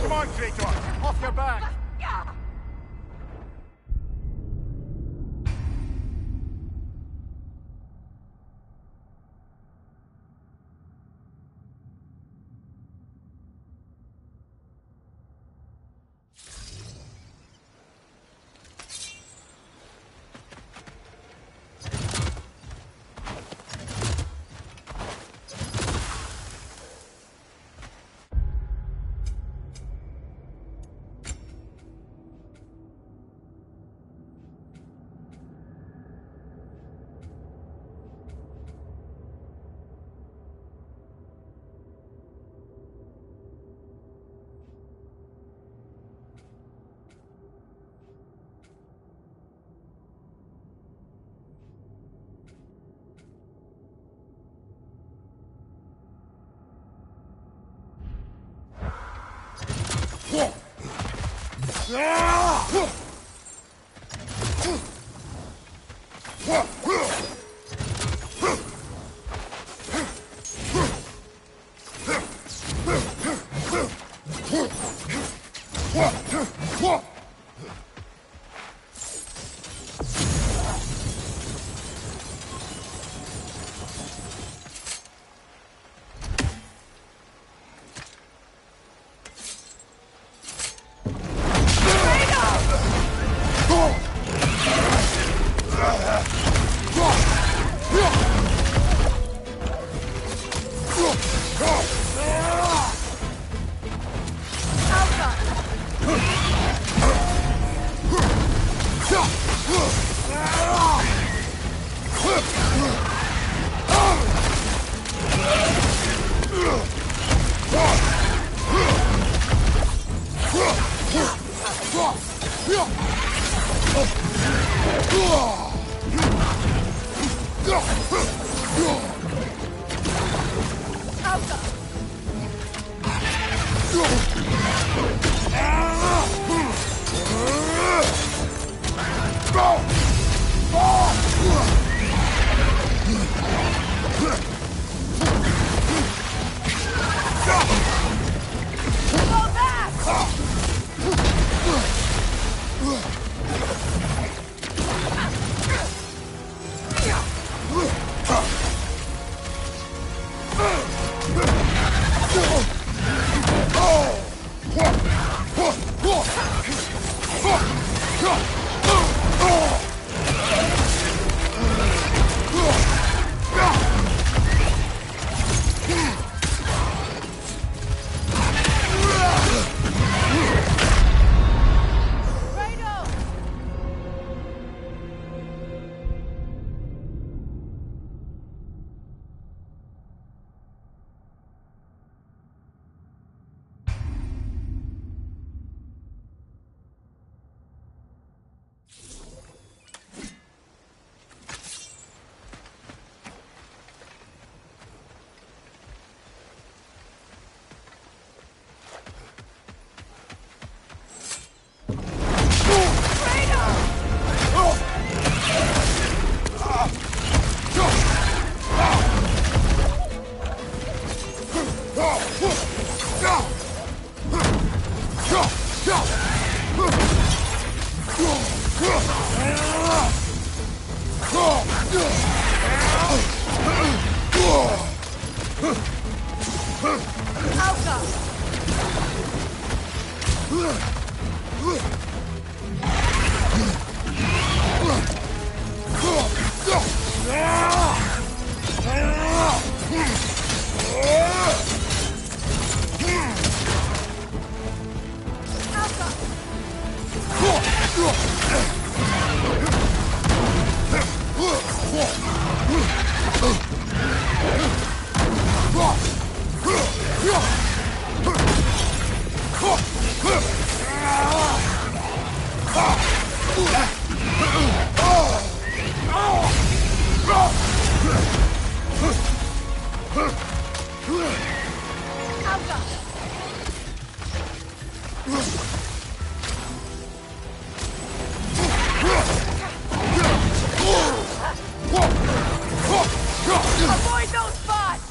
Come on, Traitor! Off your back! Oh! Avoid those spots!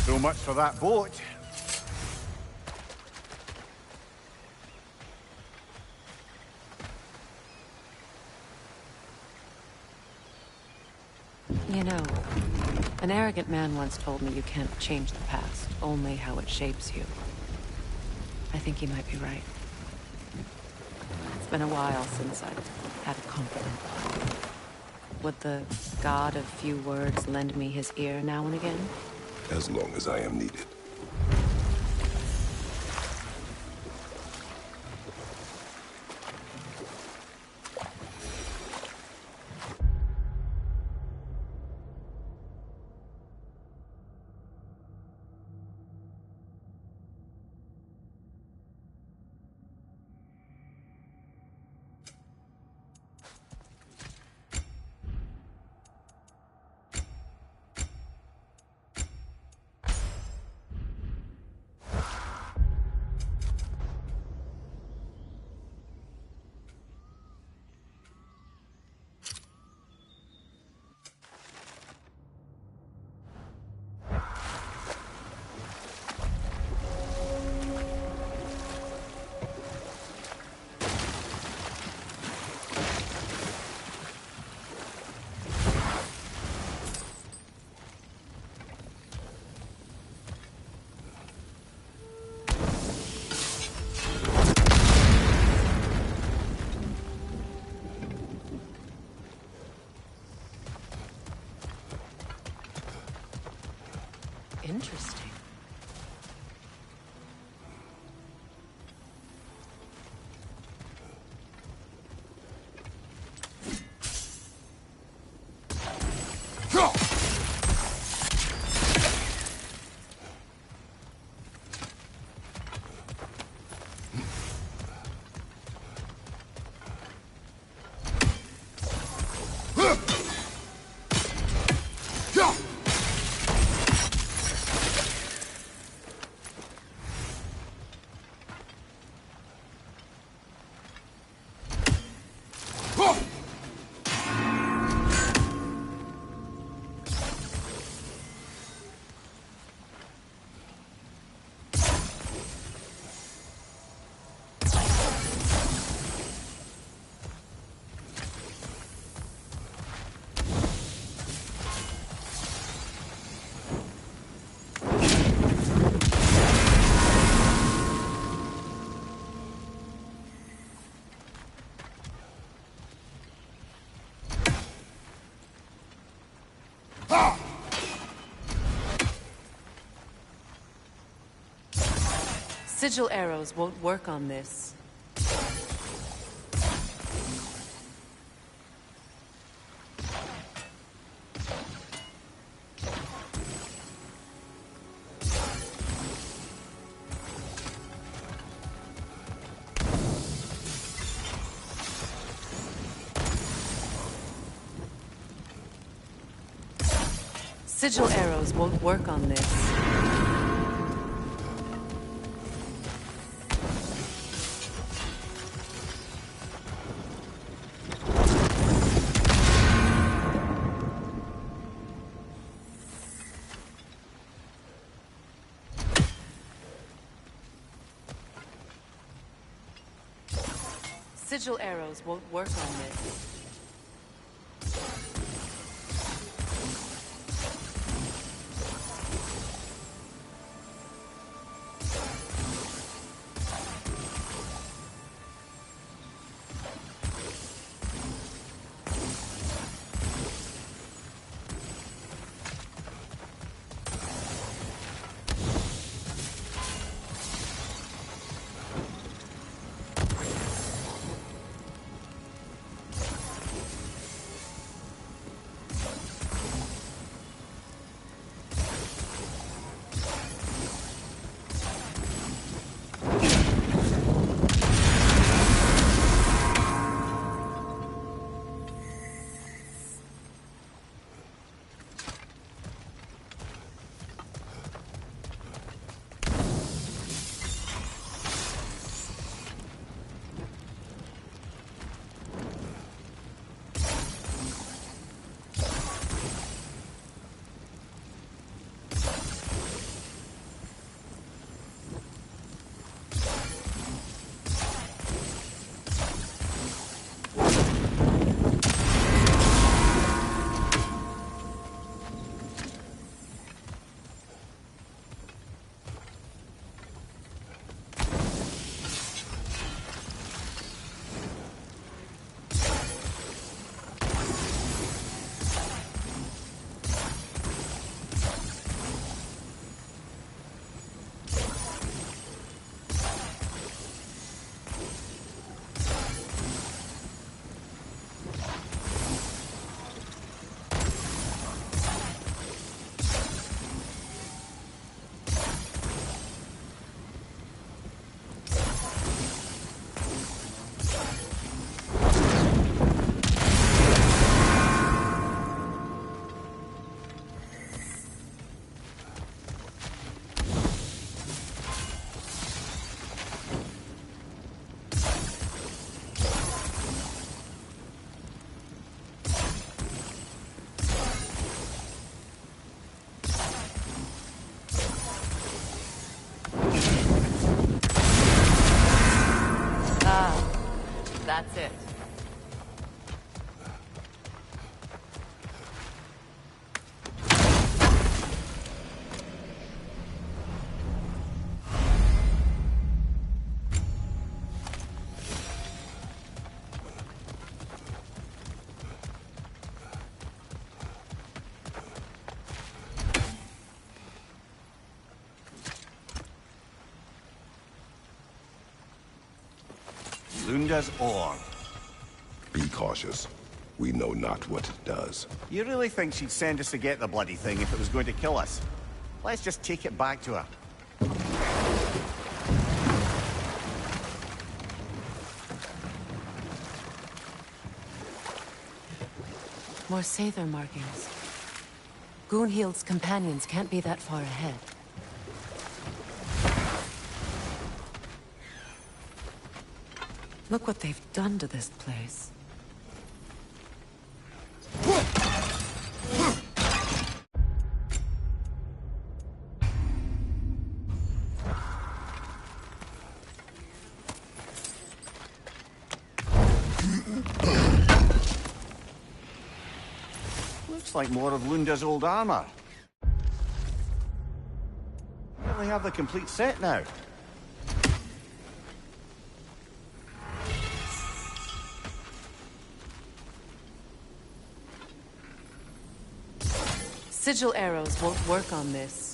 So much for that boat. You know, an arrogant man once told me you can't change the past, only how it shapes you. I think he might be right. It's been a while since I've had a confidant. Would the god of few words lend me his ear now and again? As long as I am needed. Interesting. Sigil arrows won't work on this. Sigil arrows won't work on this. Sigil arrows won't work on this. That's it. Lunda's ore. Be cautious. We know not what it does. You really think she'd send us to get the bloody thing if it was going to kill us? Let's just take it back to her. More Sather markings. Gunhild's companions can't be that far ahead. Look what they've done to this place. Looks like more of Lunda's old armor. We really have the complete set now. Sigil arrows won't work on this.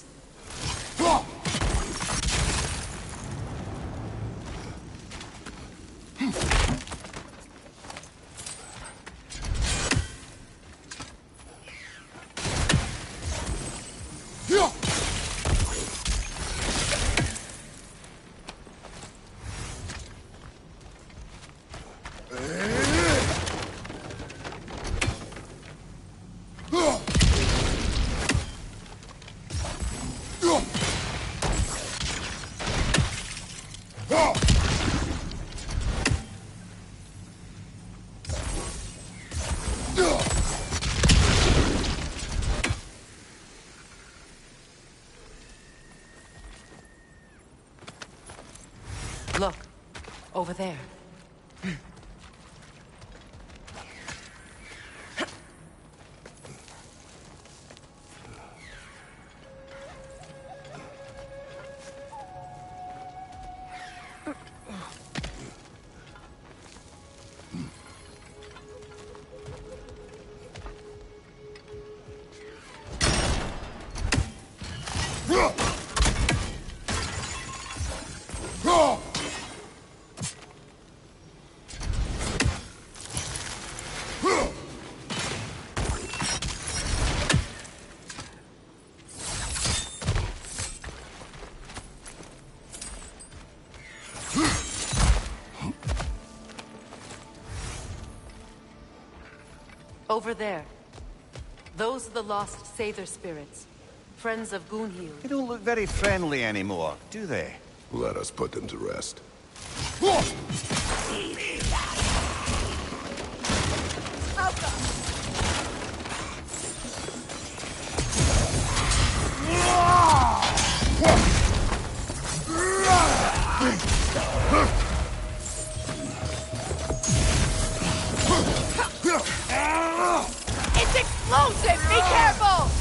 Over there. Over there. Those are the lost Sather spirits. Friends of Gunhild. They don't look very friendly anymore, do they? Let us put them to rest. It's explosive! Be careful!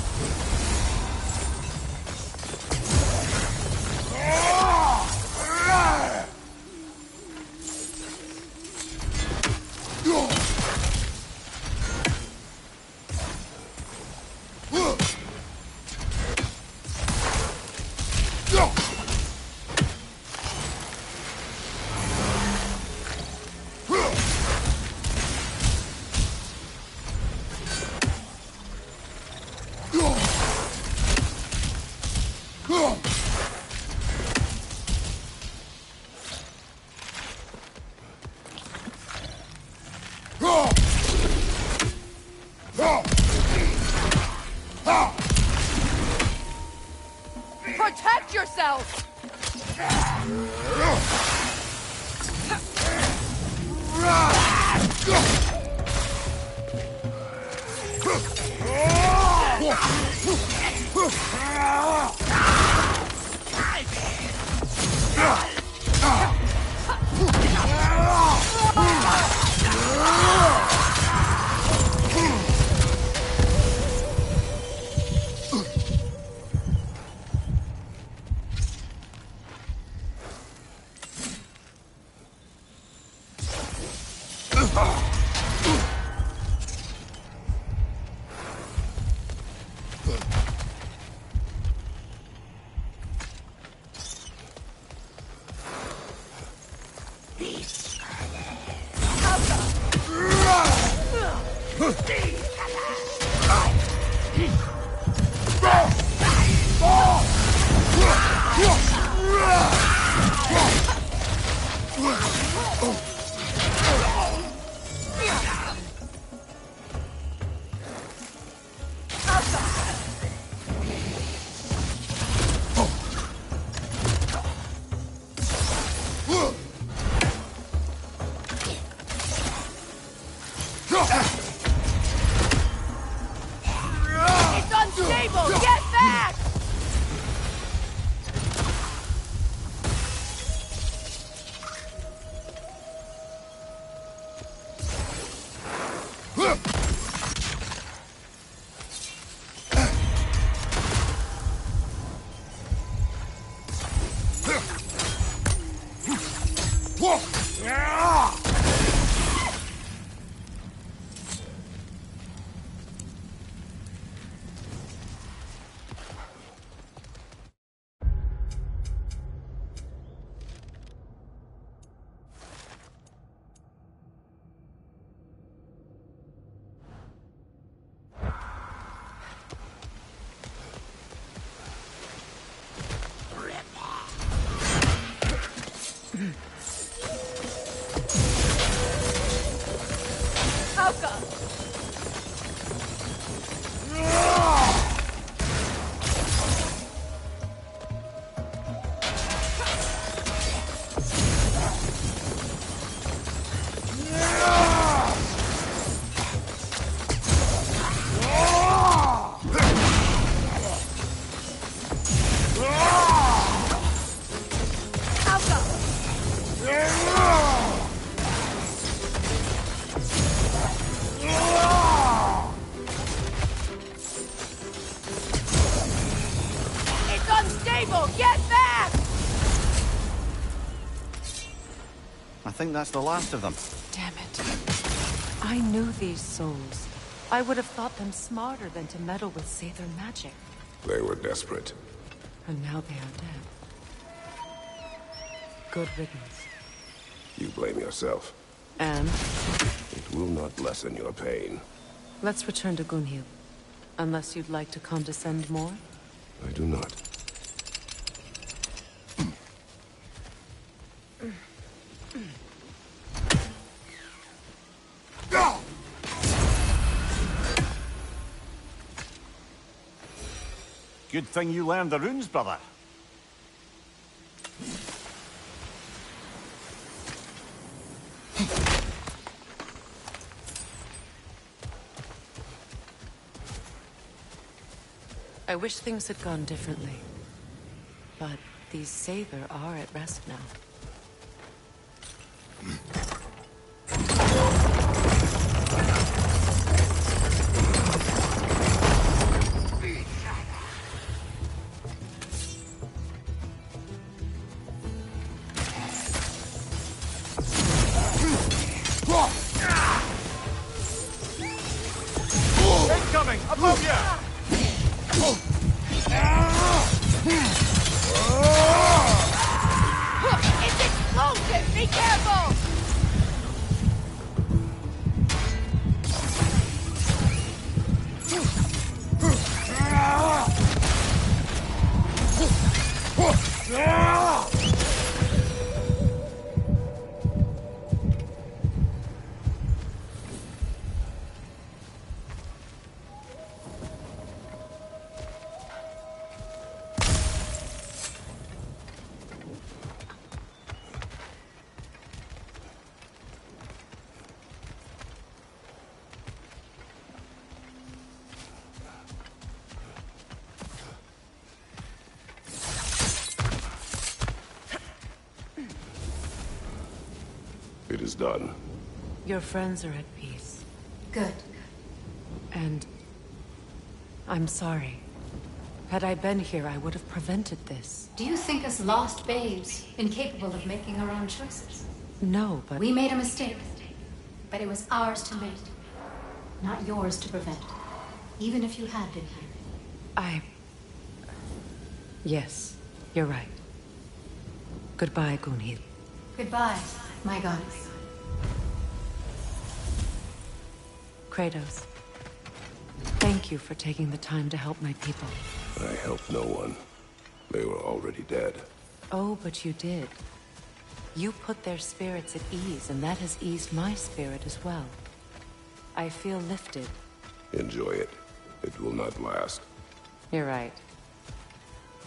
Protect yourself! It's think that's the last of them. Damn it. I knew these souls. I would have thought them smarter than to meddle with Sather magic. They were desperate. And now they are dead. Good riddance. You blame yourself. And? It will not lessen your pain. Let's return to Gunhild. Unless you'd like to condescend more? I do not. Good thing you learned the runes, brother. I wish things had gone differently. But these Sather are at rest now. Incoming! Above you! It's explosive! Be careful! It is done. Your friends are at peace. Good. And I'm sorry. Had I been here, I would have prevented this. Do you think us lost babes, incapable of making our own choices? No, but... We made a mistake, but it was ours to make, not yours to prevent. Even if you had been here. Yes, you're right. Goodbye, Gunhild. Goodbye, my goddess. Kratos. Thank you for taking the time to help my people. I helped no one. They were already dead. Oh, but you did. You put their spirits at ease, and that has eased my spirit as well. I feel lifted. Enjoy it. It will not last. You're right.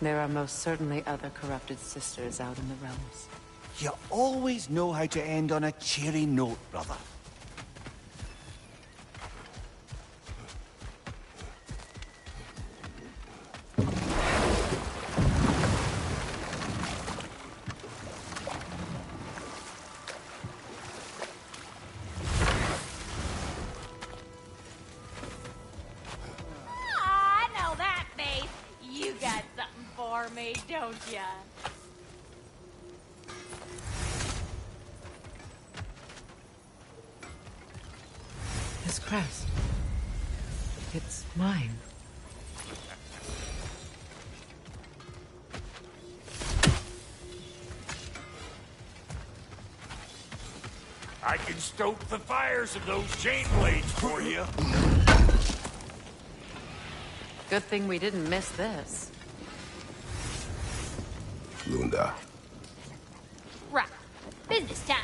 There are most certainly other corrupted sisters out in the realms. You always know how to end on a cheery note, brother. I know that face. You got something for me, don't ya? This crest. It's mine. I can stoke the fires of those chain blades for you. Good thing we didn't miss this. Lunda. Right. Business time.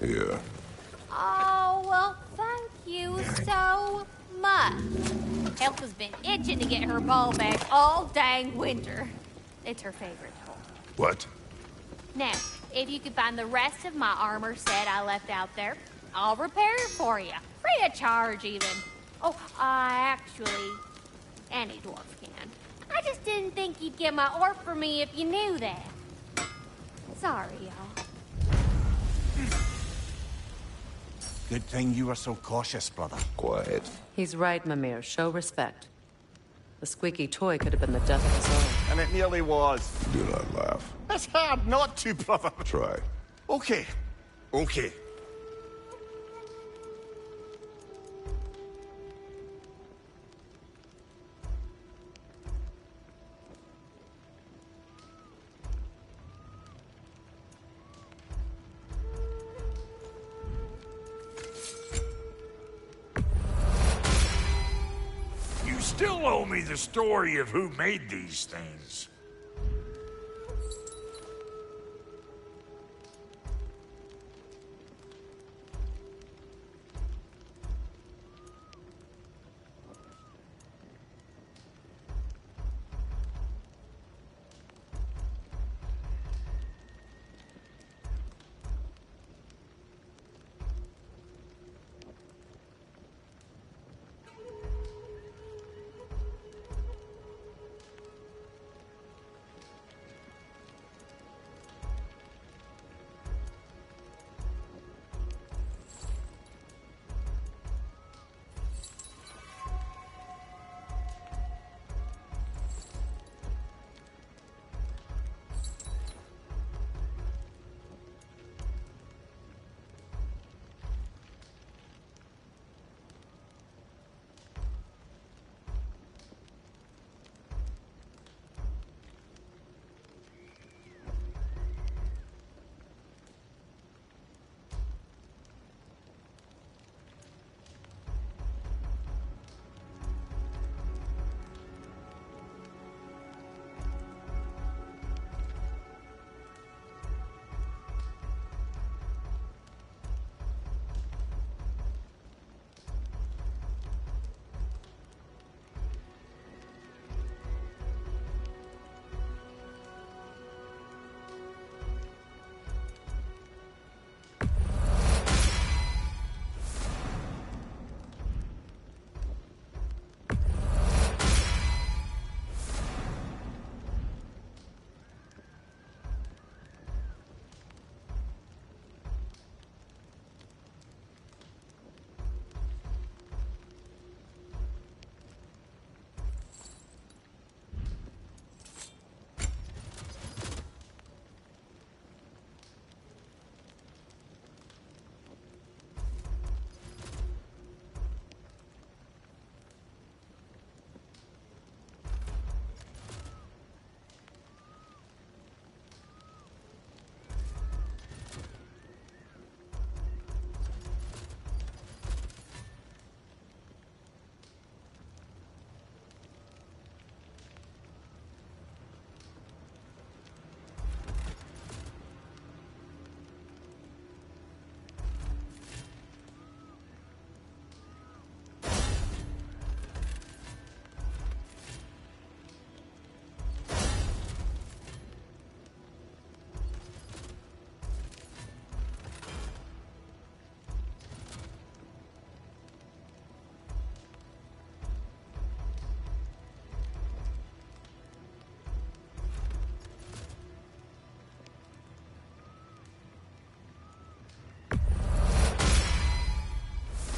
Here. Oh, well, thank you so much. Elsa's been itching to get her ball back all dang winter. It's her favorite toy. What? Now, if you could find the rest of my armor set I left out there, I'll repair it for you. Free of charge, even. Oh, actually, any dwarf can. I just didn't think you'd get my orc for me if you knew that. Sorry, y'all. Good thing you were so cautious, brother. Quiet. He's right, Mimir. Show respect. The squeaky toy could have been the death of us all. And it nearly was. Do not laugh. It's hard not to, brother. Try. Okay. Okay. You still owe me the story of who made these things.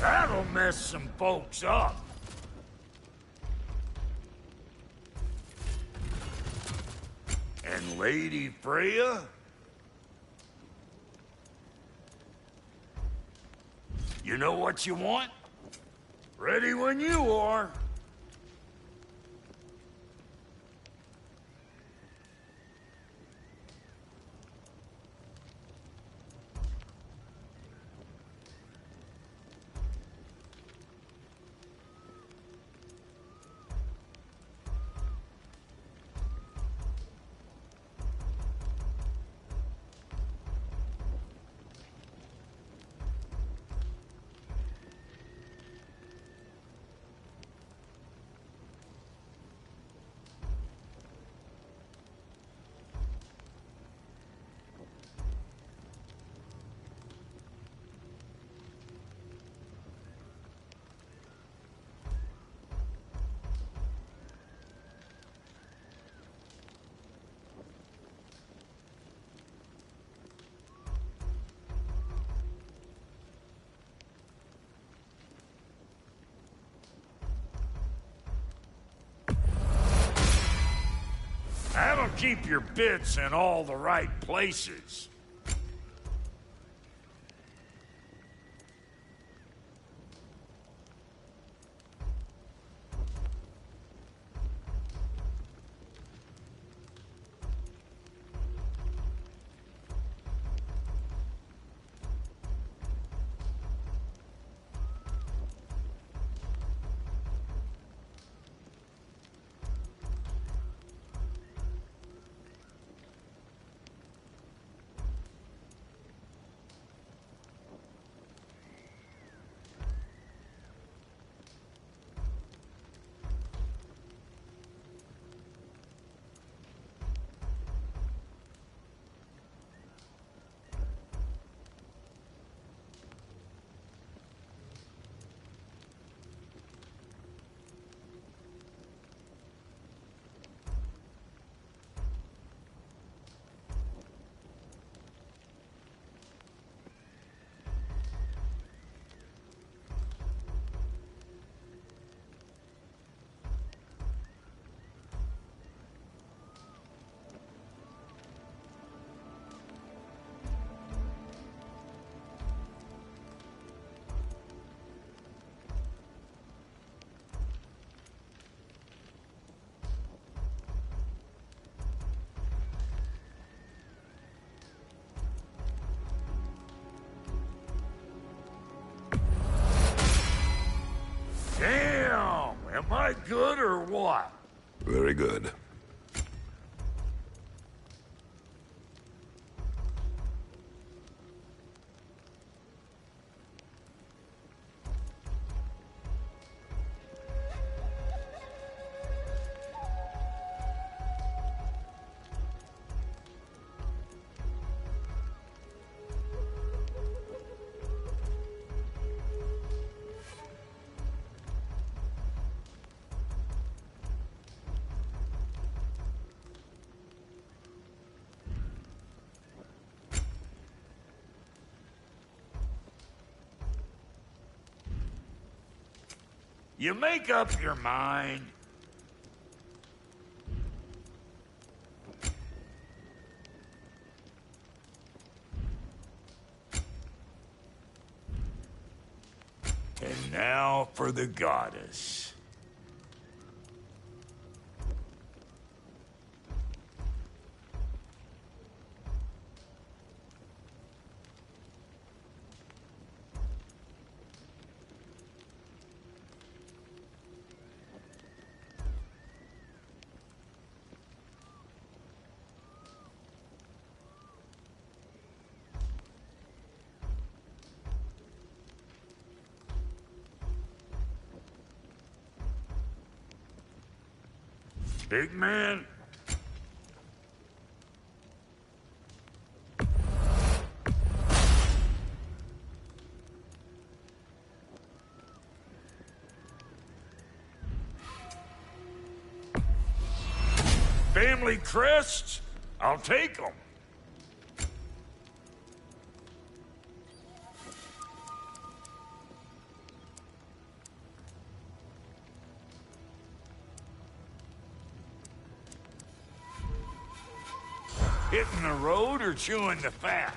That'll mess some folks up. And Lady Freya? You know what you want? Ready when you are. keep your bits in all the right places. Damn! Am I good or what? Very good. You make up your mind. And now for the goddess. Big man? Family crests? I'll take them. Hitting the road or chewing the fat?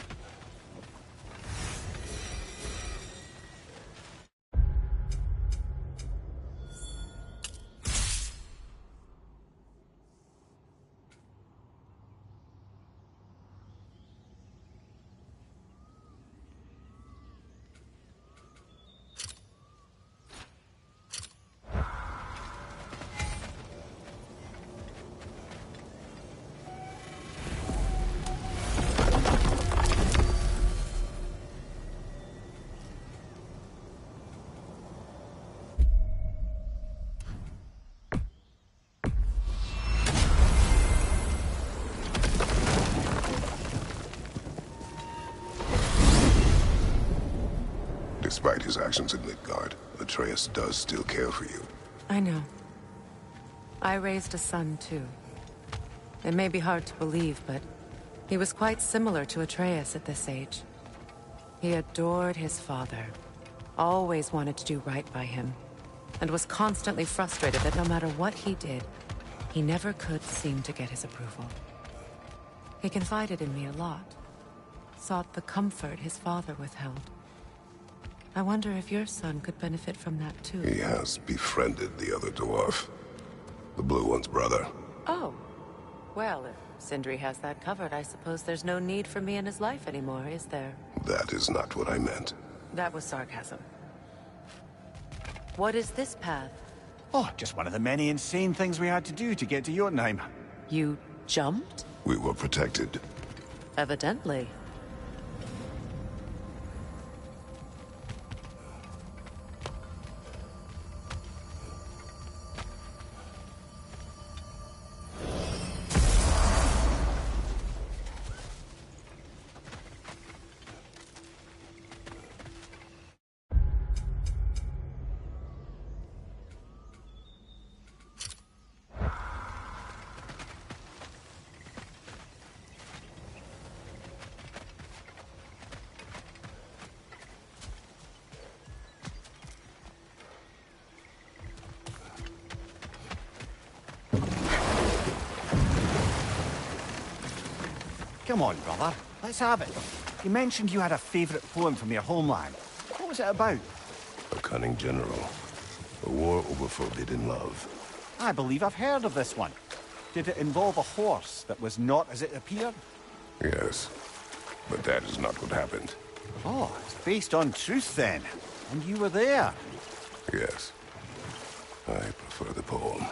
Despite his actions in Midgard, Atreus does still care for you. I know. I raised a son, too. It may be hard to believe, but he was quite similar to Atreus at this age. He adored his father, always wanted to do right by him, and was constantly frustrated that no matter what he did, he never could seem to get his approval. He confided in me a lot. Sought the comfort his father withheld. I wonder if your son could benefit from that too. He has befriended the other dwarf. The Blue One's brother. Oh. Well, if Sindri has that covered, I suppose there's no need for me in his life anymore, is there? That is not what I meant. That was sarcasm. What is this path? Oh, just one of the many insane things we had to do to get to Jotunheim. You jumped? We were protected. Evidently. Come on, brother. Let's have it. You mentioned you had a favorite poem from your homeland. What was it about? A cunning general. A war over forbidden love. I believe I've heard of this one. Did it involve a horse that was not as it appeared? Yes. But that is not what happened. Oh, it's based on truth then. And you were there. Yes. I prefer the poem.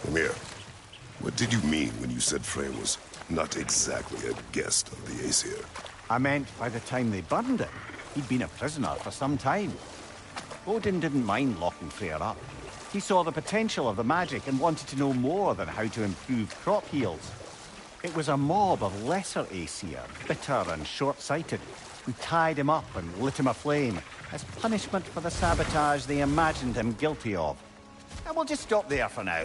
Come here. What did you mean when you said Frey was not exactly a guest of the Aesir? I meant by the time they burned it, he'd been a prisoner for some time. Odin didn't mind locking Freyr up. He saw the potential of the magic and wanted to know more than how to improve crop yields. It was a mob of lesser Aesir, bitter and short-sighted, who tied him up and lit him aflame as punishment for the sabotage they imagined him guilty of. And we'll just stop there for now.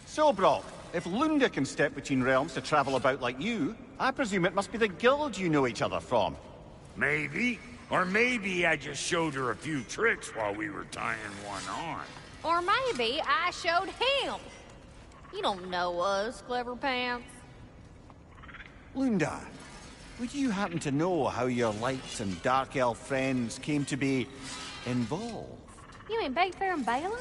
So, Brock, if Lunda can step between realms to travel about like you, I presume it must be the guild you know each other from. Maybe. Or maybe I just showed her a few tricks while we were tying one on. Or maybe I showed him. You don't know us, Clever Pants. Lunda, would you happen to know how your light and dark elf friends came to be involved? You mean Big Fair and Bala?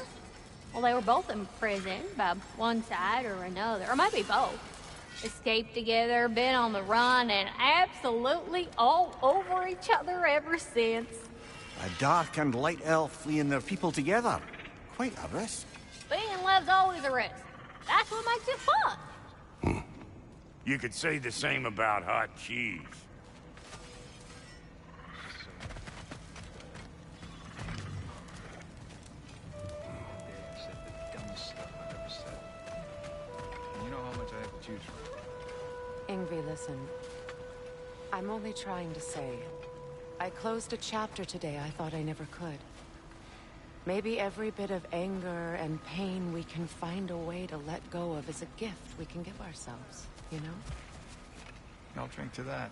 Well, they were both in prison by one side or another, or maybe both. Escaped together, been on the run, and absolutely all over each other ever since. A dark and light elf fleeing their people together. Quite a risk. Being in love's always a risk. That's what makes it fun. You could say the same about hot cheese. Said the dumbest stuff I've ever said. And you know how much I have to choose from. Ingvi, listen. I'm only trying to say, I closed a chapter today I thought I never could. Maybe every bit of anger and pain we can find a way to let go of is a gift we can give ourselves, you know? I'll drink to that.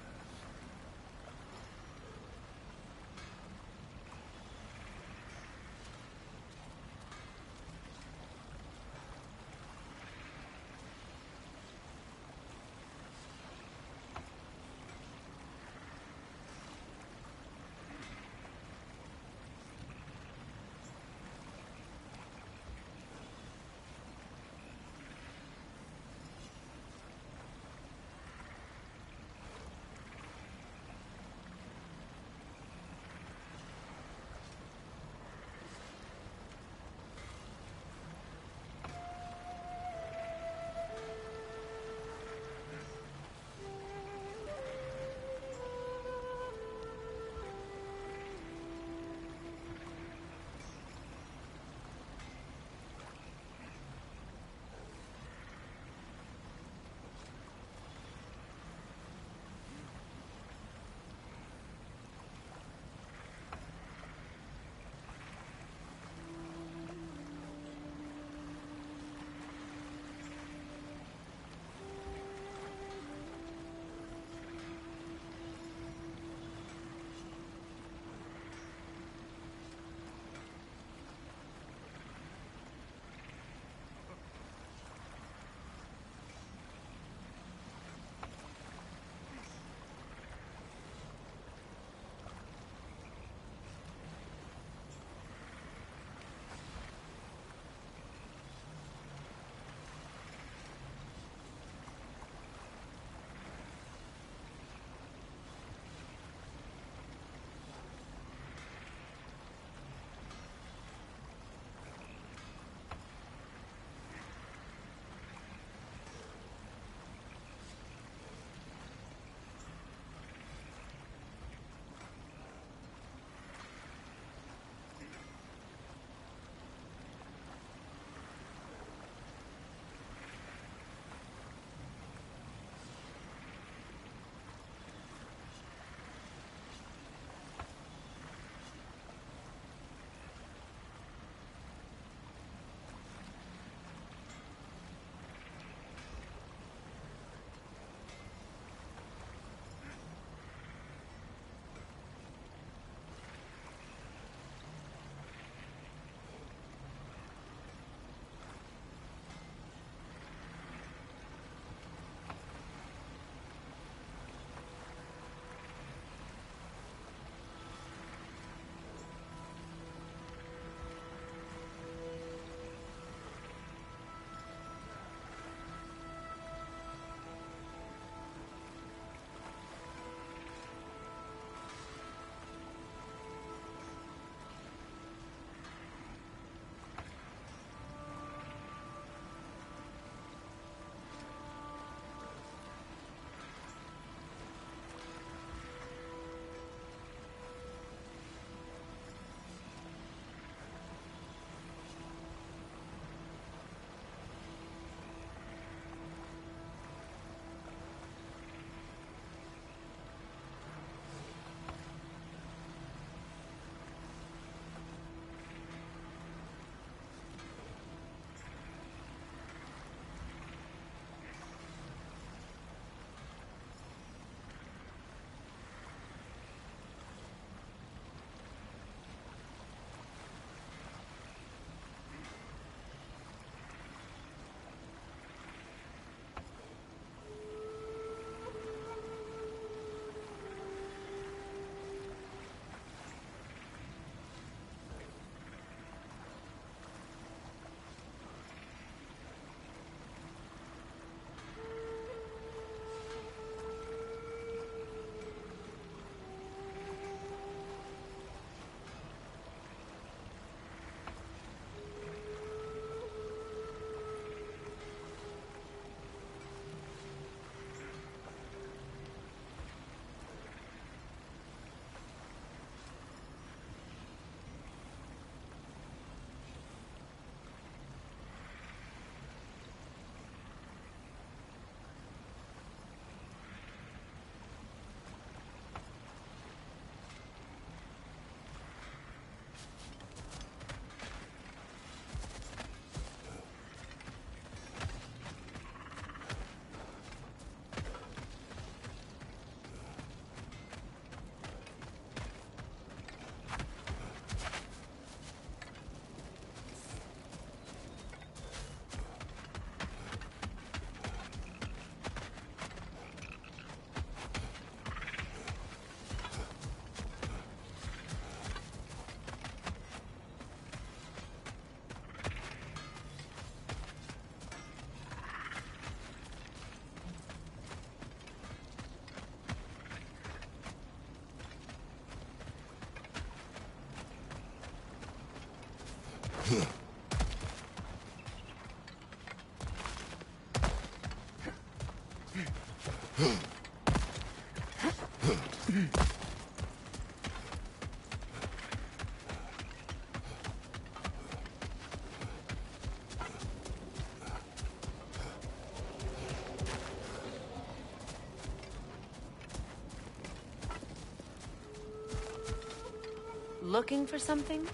Looking for something?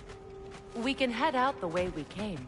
We can head out the way we came.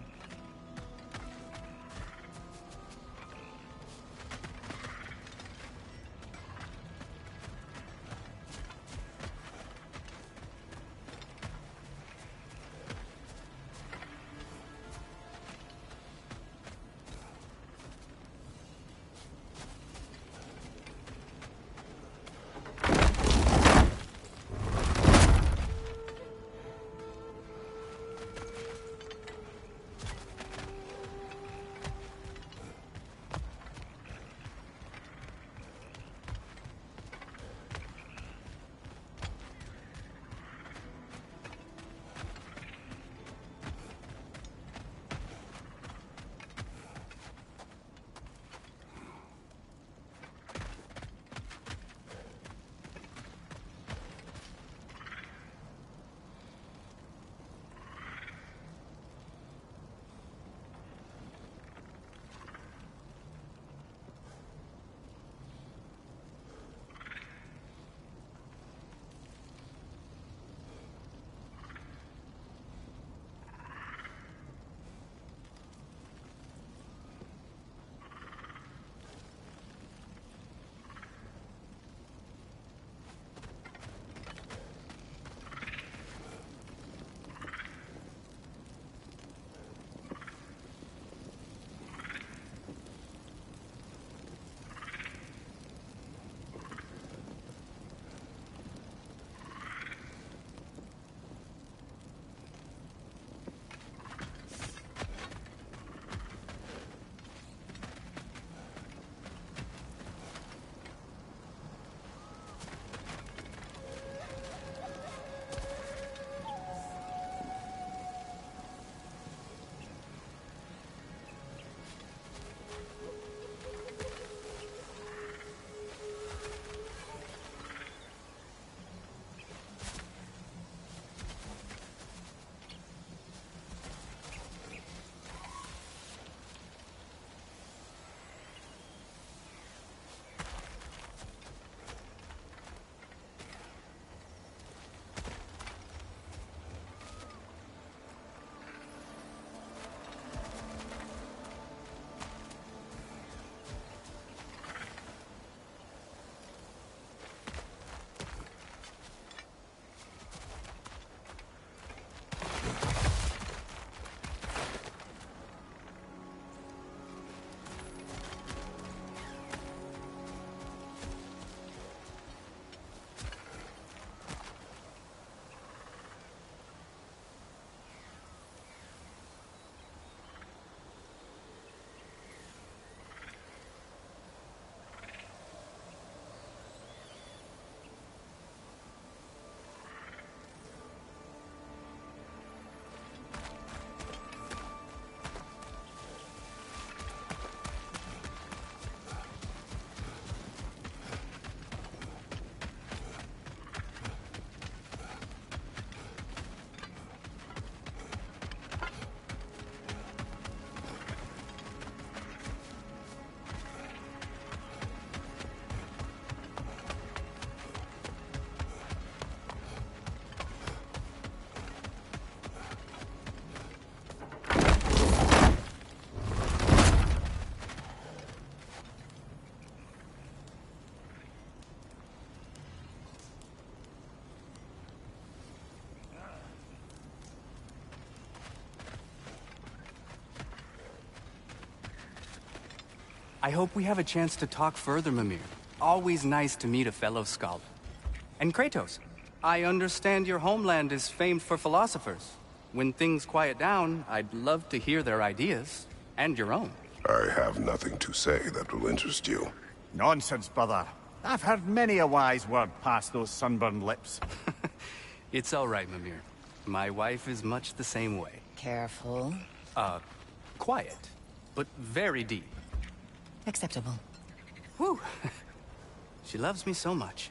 I hope we have a chance to talk further, Mimir. Always nice to meet a fellow scholar. And Kratos, I understand your homeland is famed for philosophers. When things quiet down, I'd love to hear their ideas, and your own. I have nothing to say that will interest you. Nonsense, brother. I've heard many a wise word past those sunburned lips. It's all right, Mimir. My wife is much the same way. Careful. Quiet, but very deep. Acceptable. Whew. She loves me so much.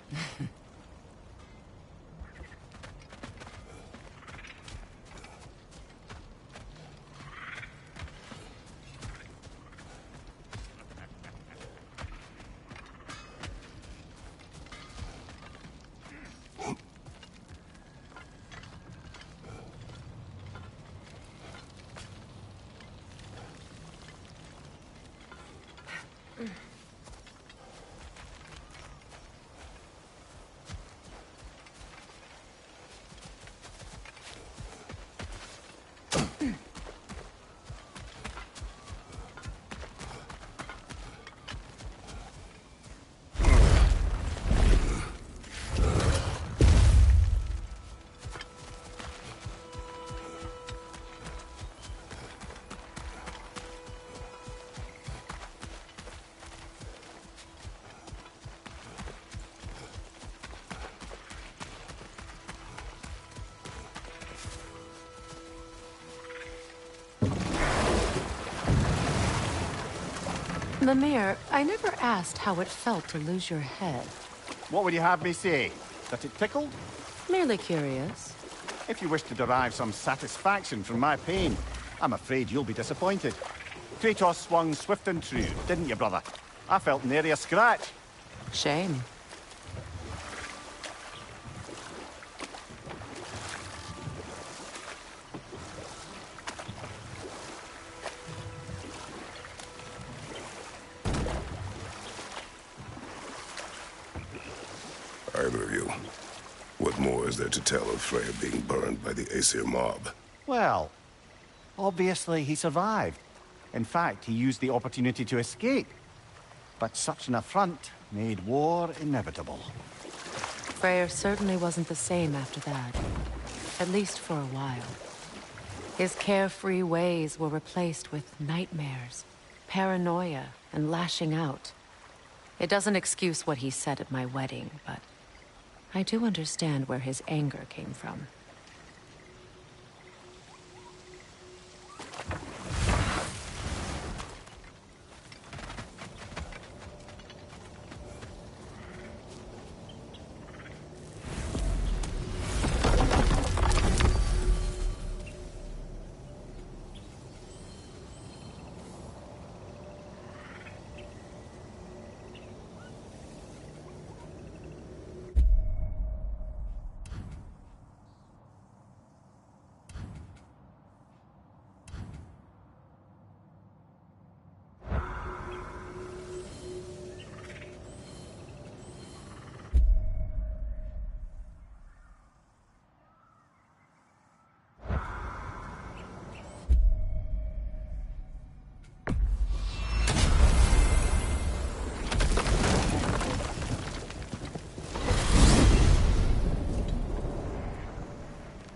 Mimir, I never asked how it felt to lose your head. What would you have me say? That it tickled? Merely curious. If you wish to derive some satisfaction from my pain, I'm afraid you'll be disappointed. Kratos swung swift and true, didn't you, brother? I felt nary a scratch. Shame. Either of you. What more is there to tell of Freya being burned by the Aesir mob? Well, obviously he survived. In fact, he used the opportunity to escape. But such an affront made war inevitable. Freyr certainly wasn't the same after that. At least for a while. His carefree ways were replaced with nightmares, paranoia, and lashing out. It doesn't excuse what he said at my wedding, but I do understand where his anger came from.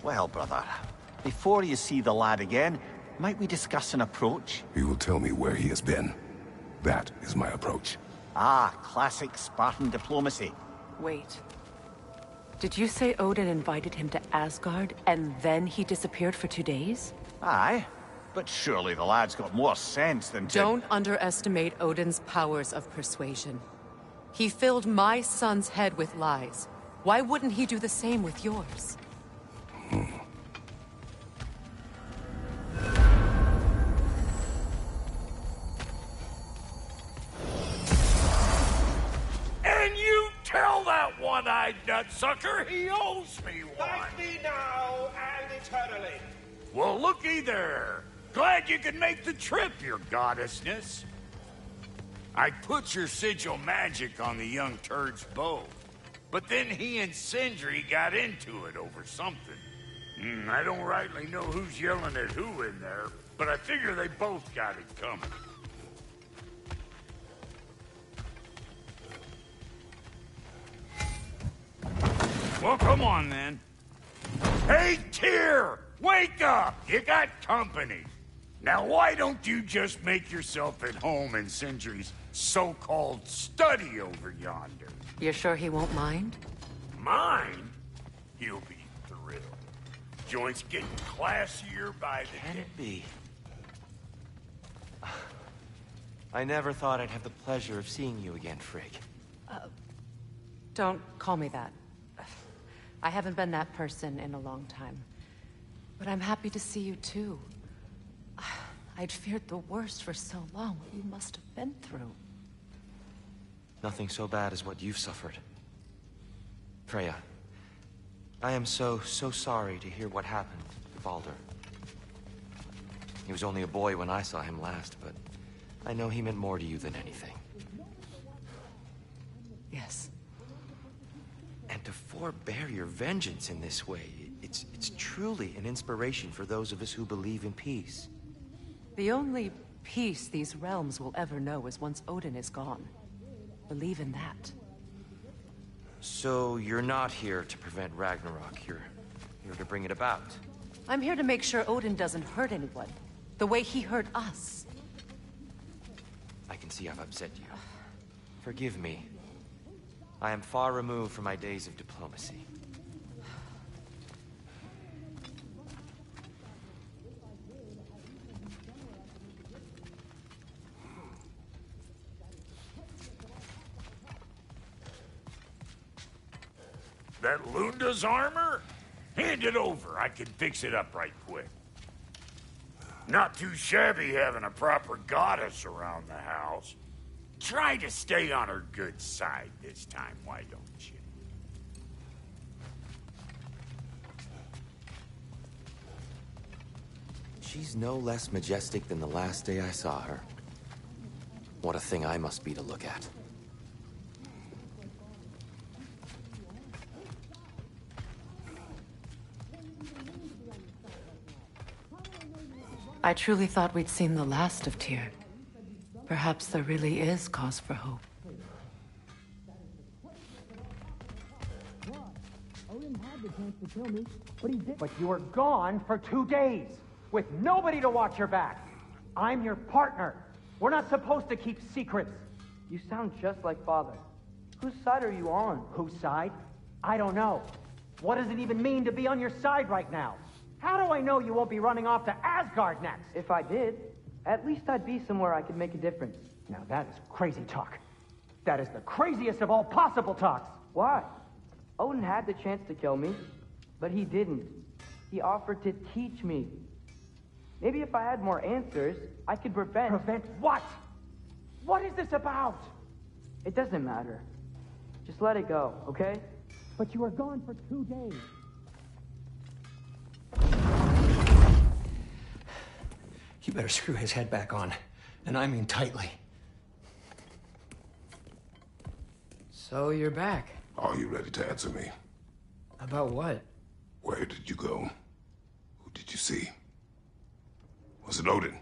Well, brother, before you see the lad again, might we discuss an approach? He will tell me where he has been. That is my approach. Ah, classic Spartan diplomacy. Wait. Did you say Odin invited him to Asgard, and then he disappeared for 2 days? Aye, but surely the lad's got more sense than to... Don't underestimate Odin's powers of persuasion. He filled my son's head with lies. Why wouldn't he do the same with yours? And you tell that one-eyed nutsucker he owes me one. Thank me now and eternally. Well, looky there. Glad you could make the trip, your goddessness. I put your sigil magic on the young turd's bow, but then he and Sindri got into it over something. I don't rightly know who's yelling at who in there, but I figure they both got it coming. Well, come on, then. Hey, Tyr! Wake up! You got company. Now, why don't you just make yourself at home in Sindri's so-called study over yonder? You're sure he won't mind? Mine? He'll be thrilled. joint's getting classier by the Can day. it be? I never thought I'd have the pleasure of seeing you again, Frigg. Don't call me that. I haven't been that person in a long time. But I'm happy to see you too. I'd feared the worst for so long. What you must have been through. Nothing so bad as what you've suffered. Freya, I am so sorry to hear what happened to Baldur. He was only a boy when I saw him last, but I know he meant more to you than anything. Yes. And to forbear your vengeance in this way, it's truly an inspiration for those of us who believe in peace. The only peace these realms will ever know is once Odin is gone. Believe in that. So you're not here to prevent Ragnarok, you're here to bring it about. I'm here to make sure Odin doesn't hurt anyone, the way he hurt us. I can see I've upset you. Forgive me. I am far removed from my days of diplomacy. That Lunda's armor? Hand it over. I can fix it up right quick. Not too shabby having a proper goddess around the house. Try to stay on her good side this time, why don't you? She's no less majestic than the last day I saw her. What a thing I must be to look at. I truly thought we'd seen the last of Tyr. Perhaps there really is cause for hope. Odin had the chance to kill me, but he didn't. But you were gone for 2 days, with nobody to watch your back. I'm your partner. We're not supposed to keep secrets. You sound just like Father. Whose side are you on? Whose side? I don't know. What does it even mean to be on your side right now? How do I know you won't be running off to Asgard next? If I did, at least I'd be somewhere I could make a difference. Now that is crazy talk. That is the craziest of all possible talks. Why? Odin had the chance to kill me, but he didn't. He offered to teach me. Maybe if I had more answers, I could prevent... Prevent what? What is this about? It doesn't matter. Just let it go, okay? But you were gone for 2 days. You better screw his head back on, and I mean tightly. So you're back. Are you ready to answer me? About what? Where did you go? Who did you see? Was it Odin?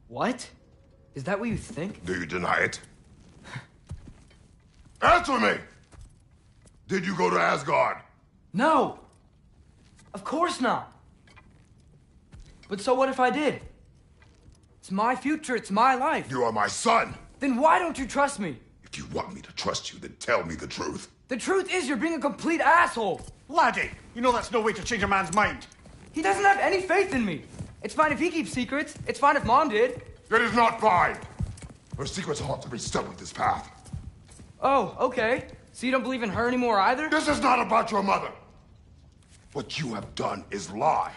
What? Is that what you think? Do you deny it? Answer me! Did you go to Asgard? No! Of course not! But so what if I did? It's my future, it's my life. You are my son! Then why don't you trust me? If you want me to trust you, then tell me the truth. The truth is you're being a complete asshole! Laddie, you know that's no way to change a man's mind. He doesn't have any faith in me. It's fine if he keeps secrets. It's fine if Mom did. It is not fine! Her secrets ought to be stuck with this path. Oh, okay. So you don't believe in her anymore either? This is not about your mother! What you have done is lie.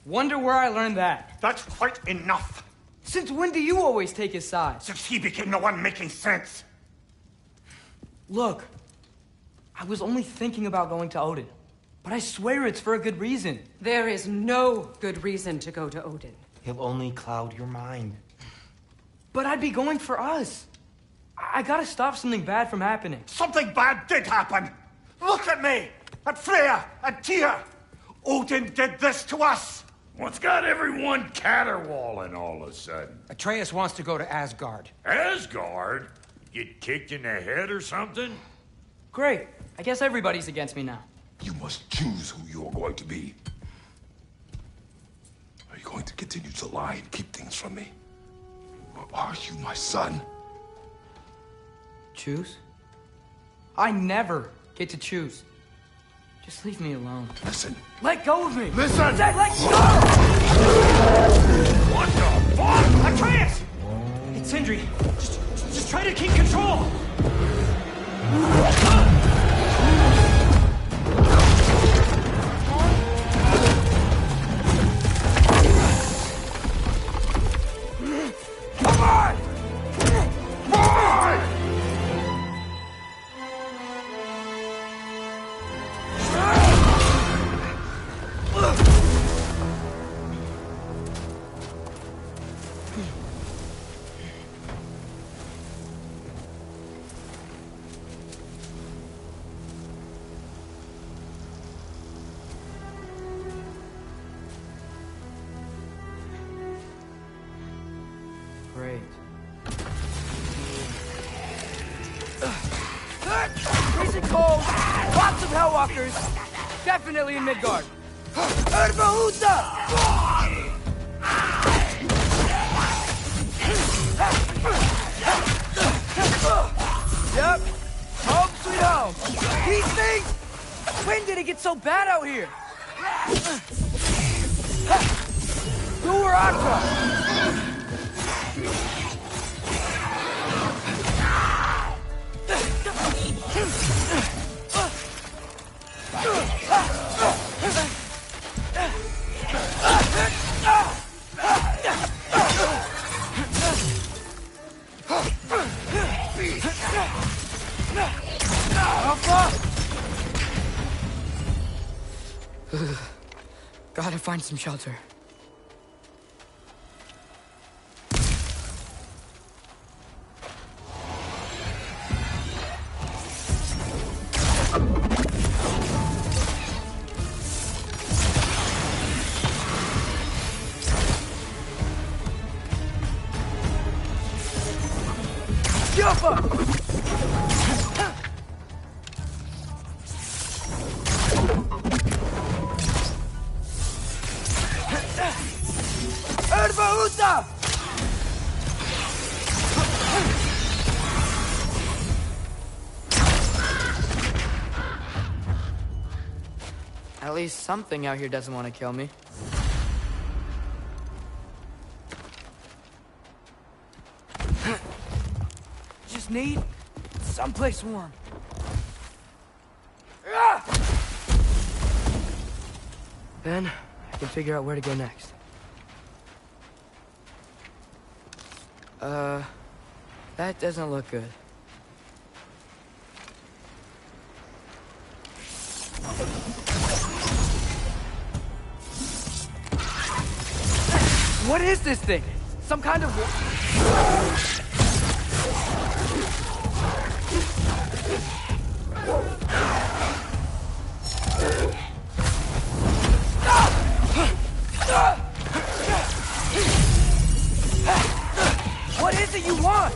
Wonder where I learned that. That's quite enough. Since when do you always take his side? Since he became the one making sense. Look, I was only thinking about going to Odin, but I swear it's for a good reason. There is no good reason to go to Odin. He'll only cloud your mind. But I'd be going for us. I gotta stop something bad from happening. Something bad did happen. Look at me, at Freya, at Tyr. Odin did this to us. What's got everyone caterwauling all of a sudden? Atreus wants to go to Asgard. Asgard? Get kicked in the head or something? Great. I guess everybody's against me now. You must choose who you are going to be. Are you going to continue to lie and keep things from me? Or are you my son? Choose? I never get to choose. Just leave me alone. Listen. Let go of me! Listen! I said let go! What the fuck? Atreus! It's Sindri. Just try to keep control! Come on! Boy! Great. Freezing cold, lots of Hellwalkers, definitely in Midgard. Yep, home sweet home. These things! When did it get so bad out here? You were Aqua! Gotta find some shelter. At least something out here doesn't want to kill me. Just need someplace warm. Then I can figure out where to go next. That doesn't look good. What is this thing? Some kind of... What is it you want?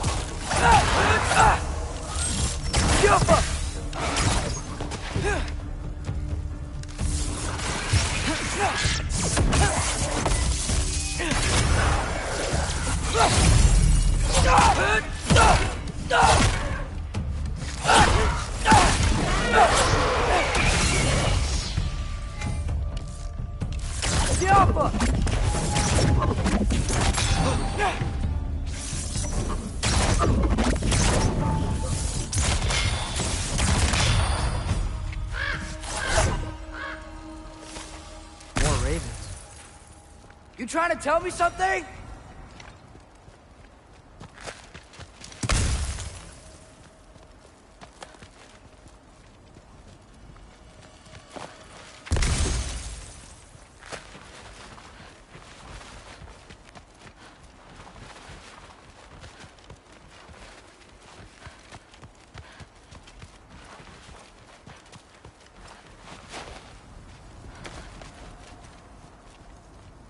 You trying to tell me something?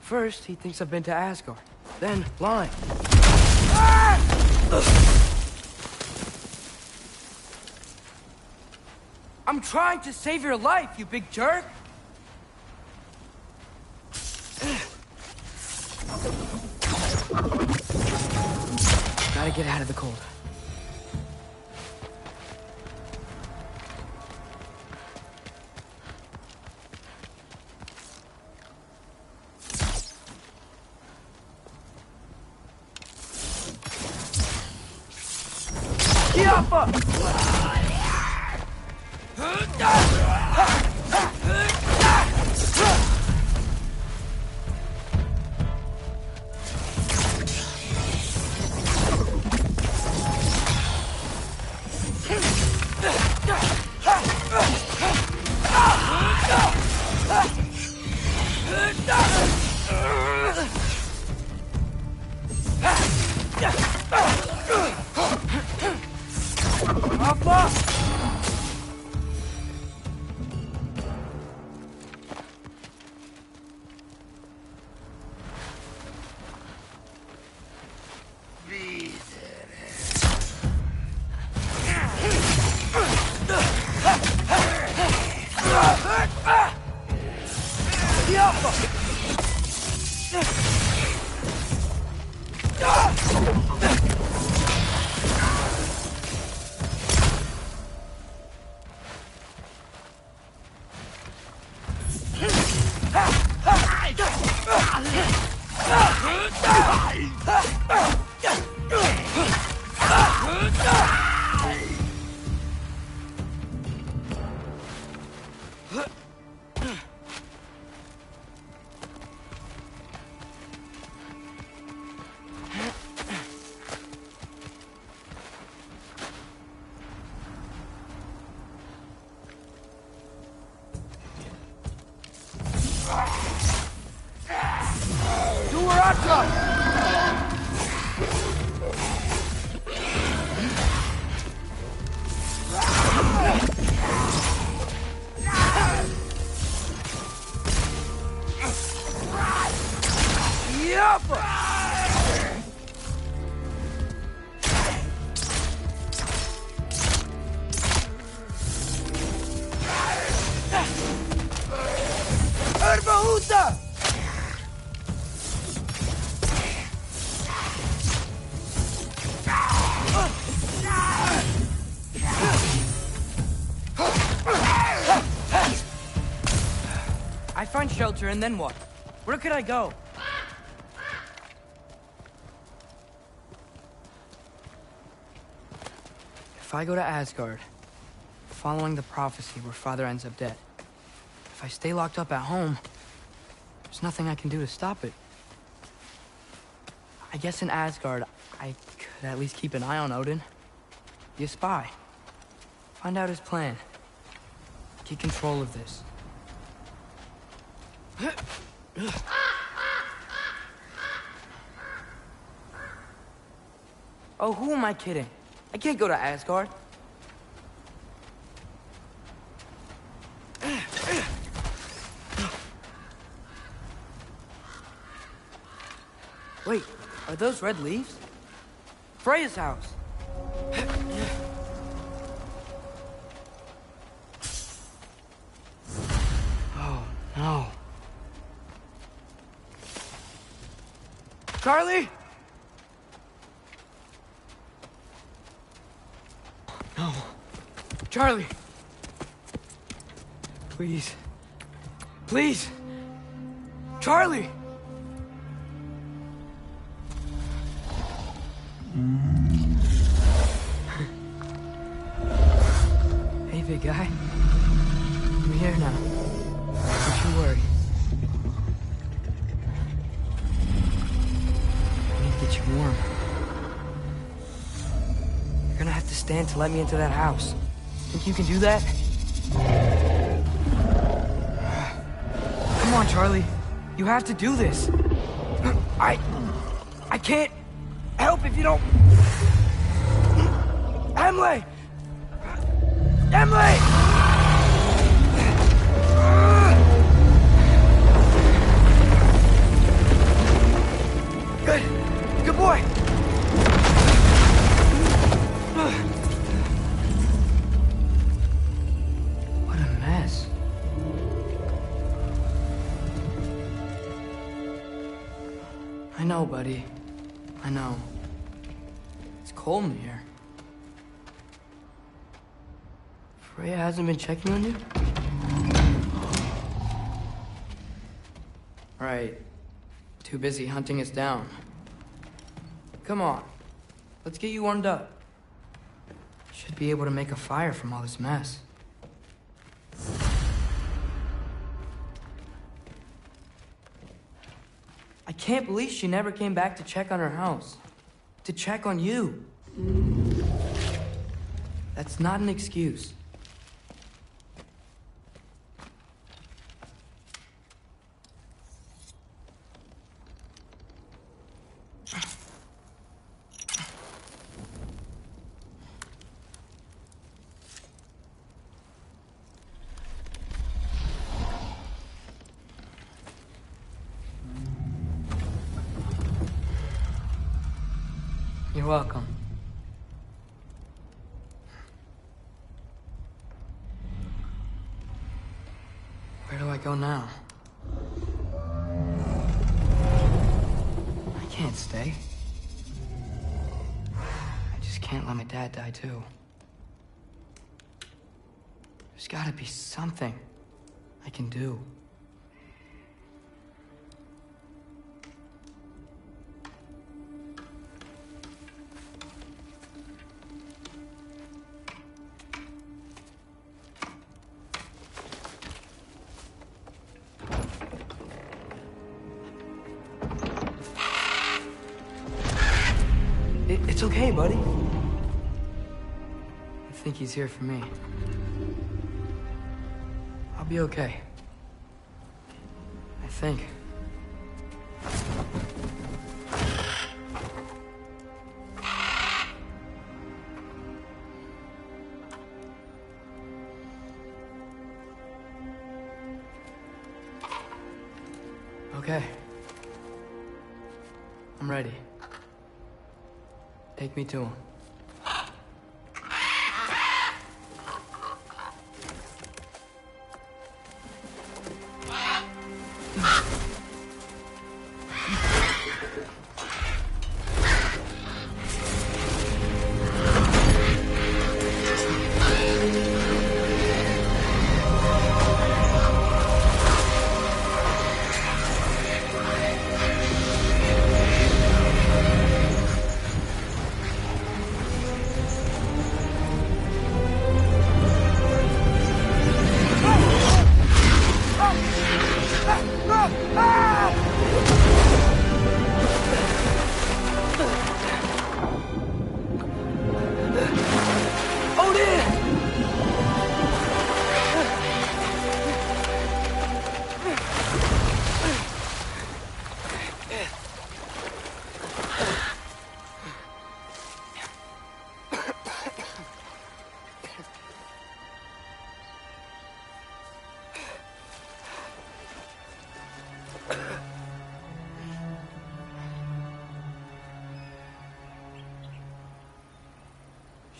First, he thinks I've been to Asgard. Then, lying. I'm trying to save your life, you big jerk! Gotta get out of the cold. I find shelter, and then what? Where could I go? If I go to Asgard, following the prophecy where Father ends up dead, if I stay locked up at home, there's nothing I can do to stop it. I guess in Asgard, I could at least keep an eye on Odin. Be a spy. Find out his plan. Get control of this. Oh, who am I kidding? I can't go to Asgard. Wait, are those red leaves? Freya's house. Oh, no. Charlie? No. Charlie. Please. Please. Charlie. Hey, big guy. I'm here now. Don't you worry. I need to get you warm. You're gonna have to stand to let me into that house. Think you can do that? Come on, Charlie. You have to do this. I can't help if you don't... Emily! Emily! Good. Good boy. What a mess. I know, buddy. I know. It's cold in here. Freya hasn't been checking on you? Right. Too busy hunting us down. Come on. Let's get you warmed up. Should be able to make a fire from all this mess. I can't believe she never came back to check on her house. To check on you. That's not an excuse. You're welcome. Where do I go now? I can't stay. I just can't let my dad die too. There's gotta be something I can do. It's okay, buddy. I think he's here for me. I'll be okay. I think. Okay. I'm ready. Take me to him.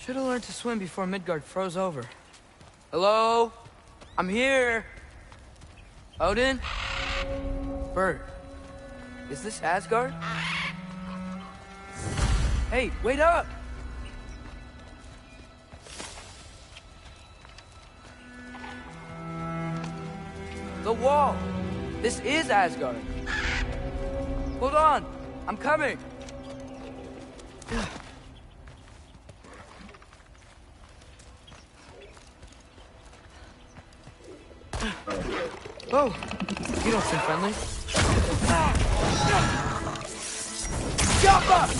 Should have learned to swim before Midgard froze over. Hello? I'm here. Odin? Bert. Is this Asgard? Hey, wait up! The wall! This is Asgard! Hold on! I'm coming! Oh! You don't seem friendly. Jump up!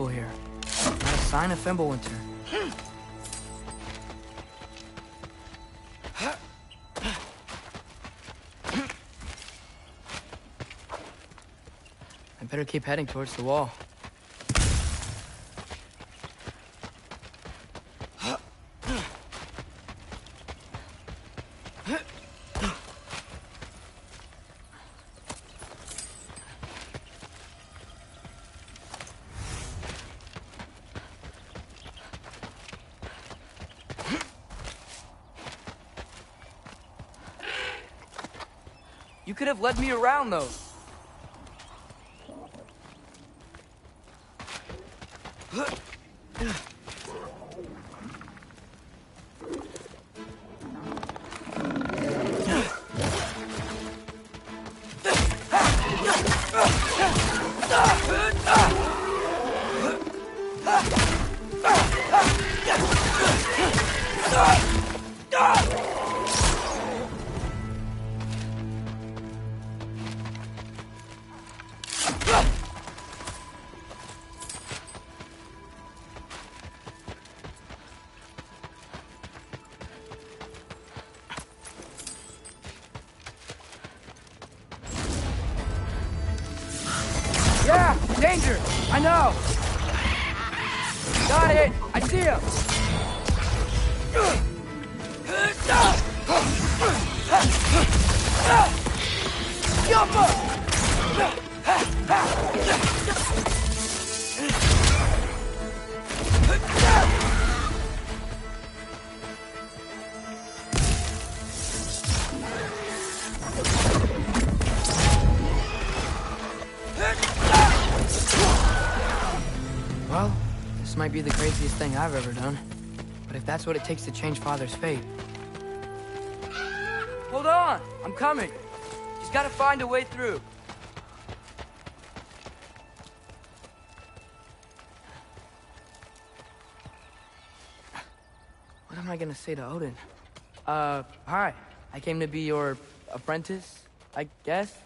beautiful here. Not a sign of Fimbulwinter. I better keep heading towards the wall. You could have led me around, though. Yeah! Danger! I know! Got it! I see him! Well, this might be the craziest thing I've ever done. But if that's what it takes to change Father's fate... Hold on! I'm coming! Just gotta find a way through. What am I gonna say to Odin? Hi. I came to be your apprentice, I guess?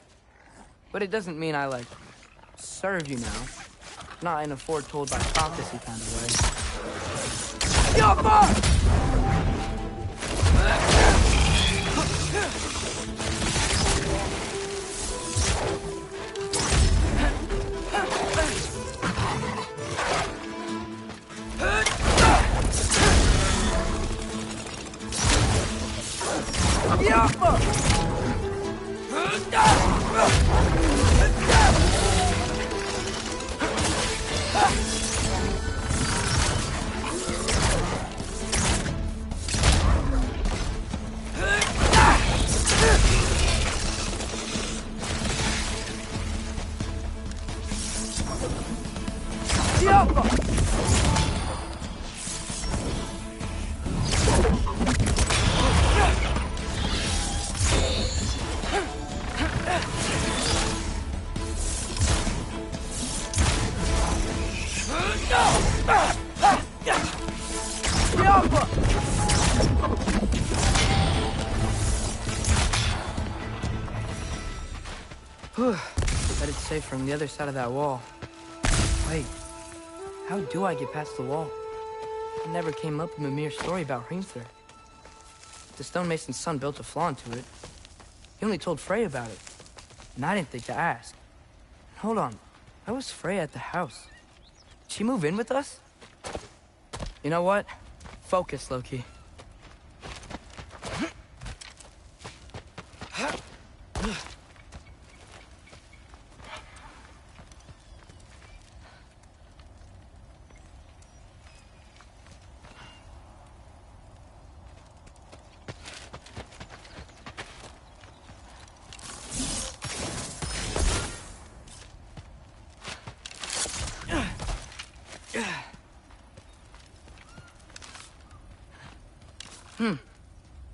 But it doesn't mean I, like, serve you now. Not in a foretold by prophecy kind of way. Yo, fuck! Yeah, fuck! Bet it's safe from the other side of that wall. Wait, how do I get past the wall? It never came up in Mimir's story about Hrimthur. The stonemason's son built a flaw into it. He only told Frey about it, and I didn't think to ask. Hold on, why was Frey at the house? Did she move in with us? You know what? Focus, Loki.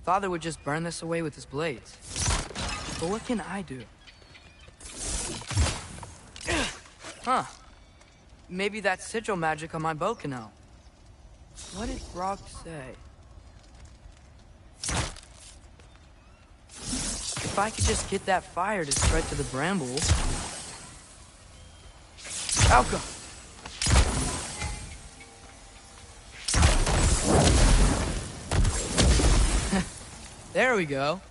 Father would just burn this away with his blades. But what can I do? Huh. Maybe that sigil magic on my bow can help. What did Brock say? If I could just get that fire to spread to the brambles... Alka! There we go.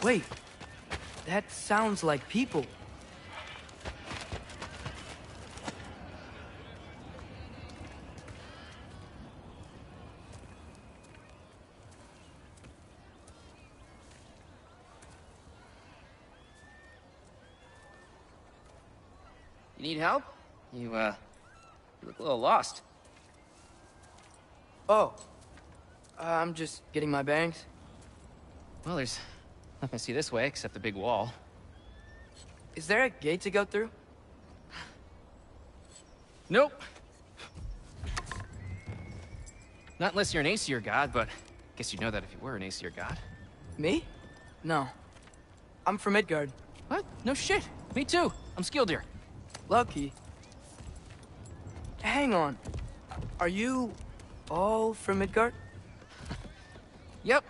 Wait, that sounds like people. You need help? You look a little lost. Oh, I'm just getting my bearings. Well, there's nothing to see this way except the big wall. Is there a gate to go through? Nope. Not unless you're an Aesir god, but I guess you'd know that if you were an Aesir god. Me? No. I'm from Midgard. What? No shit. Me too. I'm Skildir. Lucky. Hang on. Are you all from Midgard? Yep.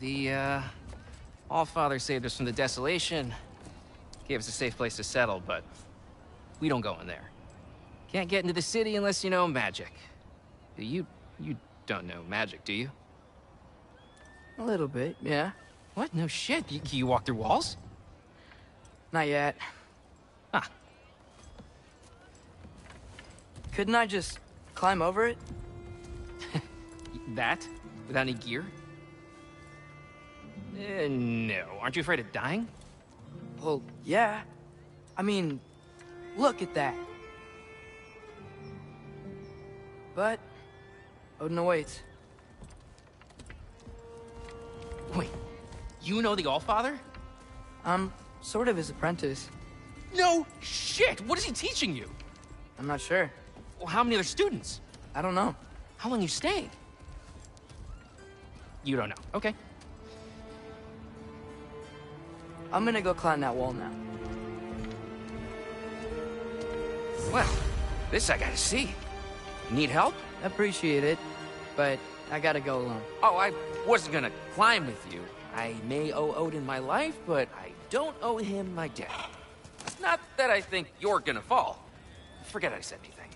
The, Allfather saved us from the desolation. Gave us a safe place to settle, but we don't go in there. Can't get into the city unless you know magic. You don't know magic, do you? A little bit, yeah. What? No shit. You walk through walls? Not yet. Huh. Couldn't I just climb over it? That? Without any gear? No. Aren't you afraid of dying? Well, yeah. I mean, look at that. But Odin awaits. Wait, you know the Allfather? I'm sort of his apprentice. No shit! What is he teaching you? I'm not sure. Well, how many other students? I don't know. How long you staying? You don't know. Okay. I'm gonna go climb that wall now. Well, this I gotta see. Need help? Appreciate it, but I gotta go alone. Oh, I wasn't gonna climb with you. I may owe Odin my life, but I don't owe him my death. Not that I think you're gonna fall. Forget I said anything.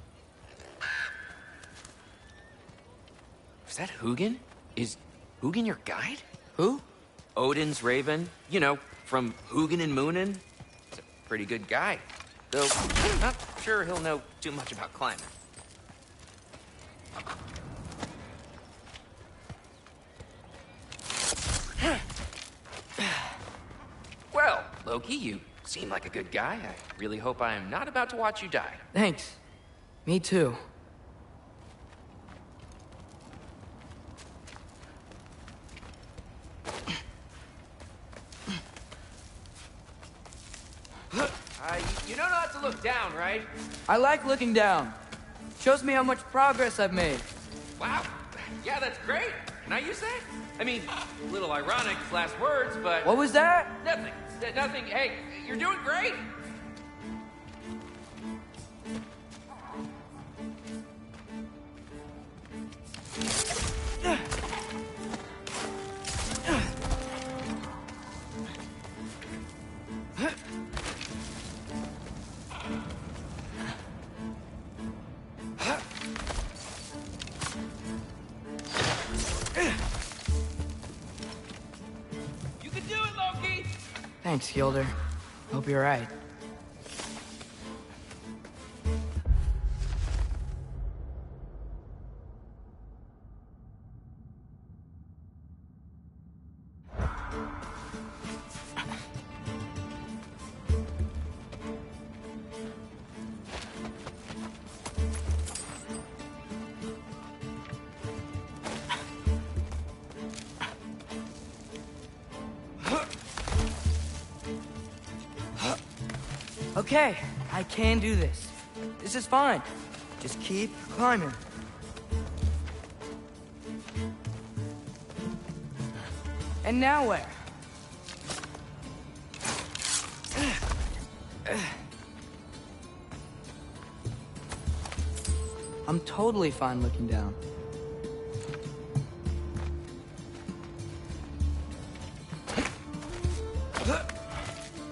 Was that Hugin? Is Hugin your guide? Who? Odin's raven. You know, from Hugin and Moonin. He's a pretty good guy. Though, I'm not sure he'll know too much about climbing. Well, Loki, you seem like a good guy. I really hope I am not about to watch you die. Thanks. Me too. You know not to look down, right? I like looking down. Shows me how much progress I've made. Wow. Yeah, that's great. Can I use that? I mean, a little ironic, last words, but... What was that? Nothing. Nothing. Hey, you're doing great. Thanks, Gilder. Hope you're right. Okay, I can do this. This is fine. Just keep climbing. And now where? I'm totally fine looking down.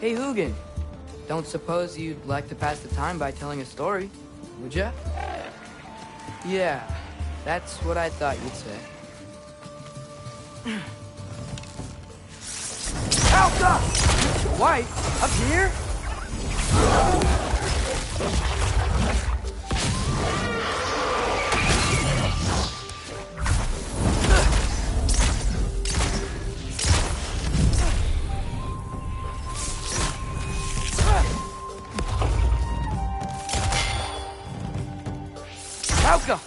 Hey, Hugin. Don't suppose you'd like to pass the time by telling a story, would ya? Yeah, that's what I thought you'd say. Alka! White, up here? Alka!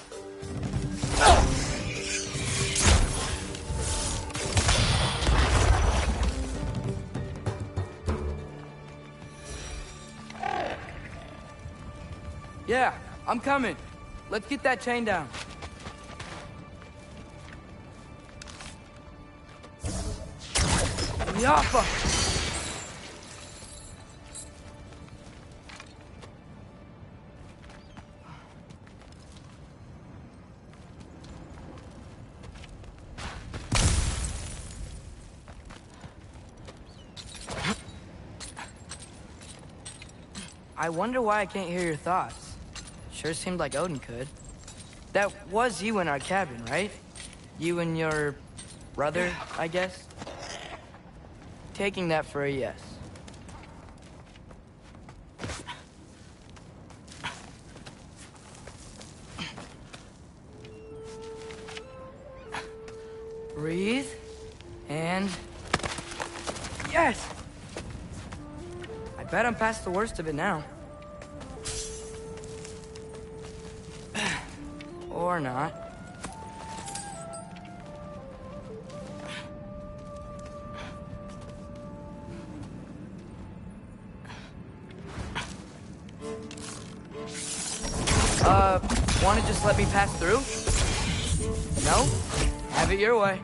Yeah, I'm coming. Let's get that chain down. Yappa! I wonder why I can't hear your thoughts. Sure seemed like Odin could. That was you in our cabin, right? You and your brother, I guess? Taking that for a yes. Breathe, and... Yes! I bet I'm past the worst of it now. Or not. Wanna just let me pass through? No? Have it your way.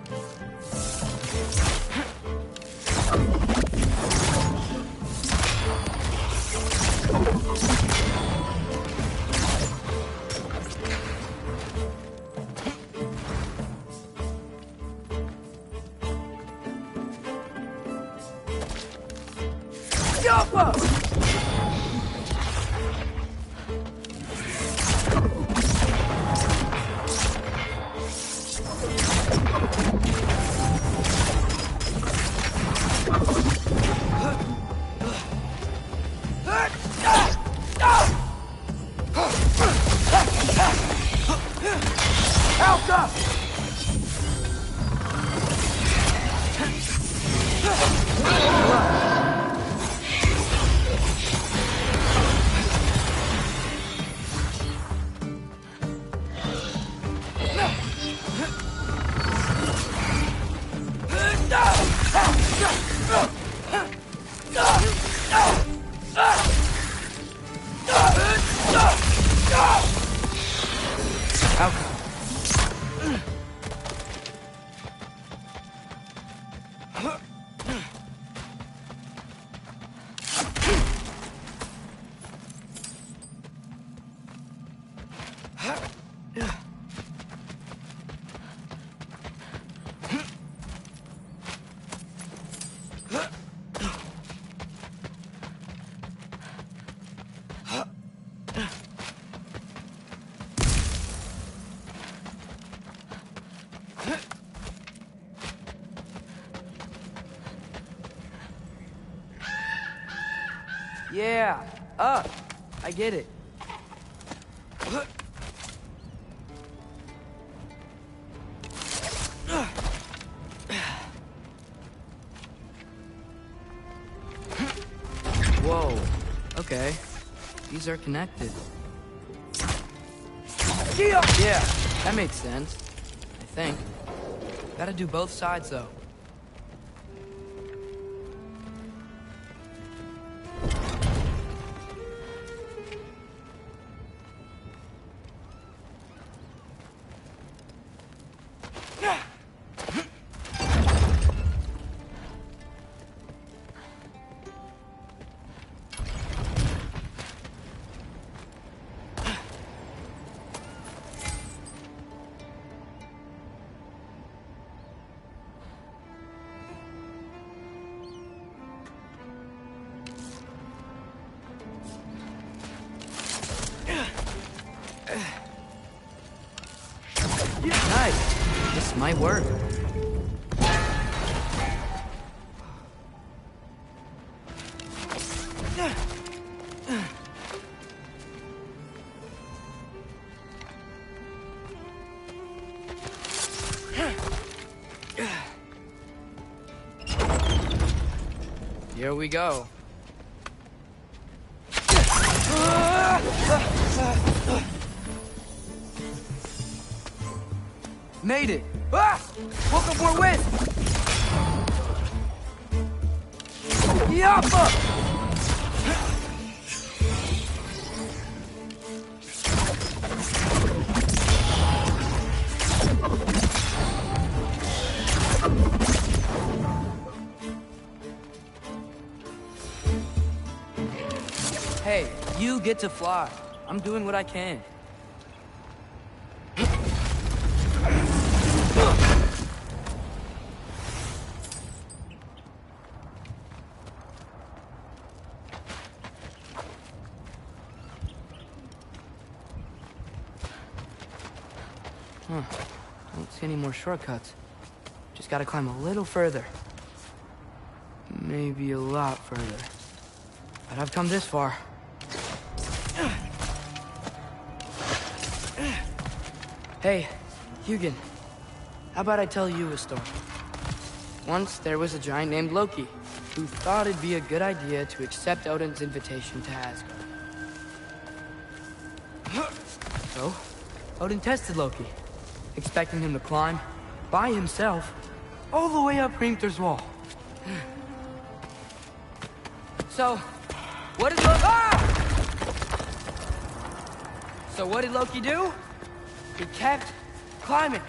Yeah, up. I get it. Whoa. Okay. These are connected. Yeah, that makes sense. I think. Gotta do both sides, though. Nice. This might work. Here we go. Made it! Ah! Woke up more wind! Yappa! Hey, you get to fly. I'm doing what I can. Don't see any more shortcuts. Just gotta climb a little further. Maybe a lot further. But I've come this far. Hey, Hugin. How about I tell you a story? Once there was a giant named Loki, who thought it'd be a good idea to accept Odin's invitation to Asgard. So, Odin tested Loki, expecting him to climb, by himself, all the way up Hrimthur's wall. So, what did Loki... So what did Loki do? He kept climbing.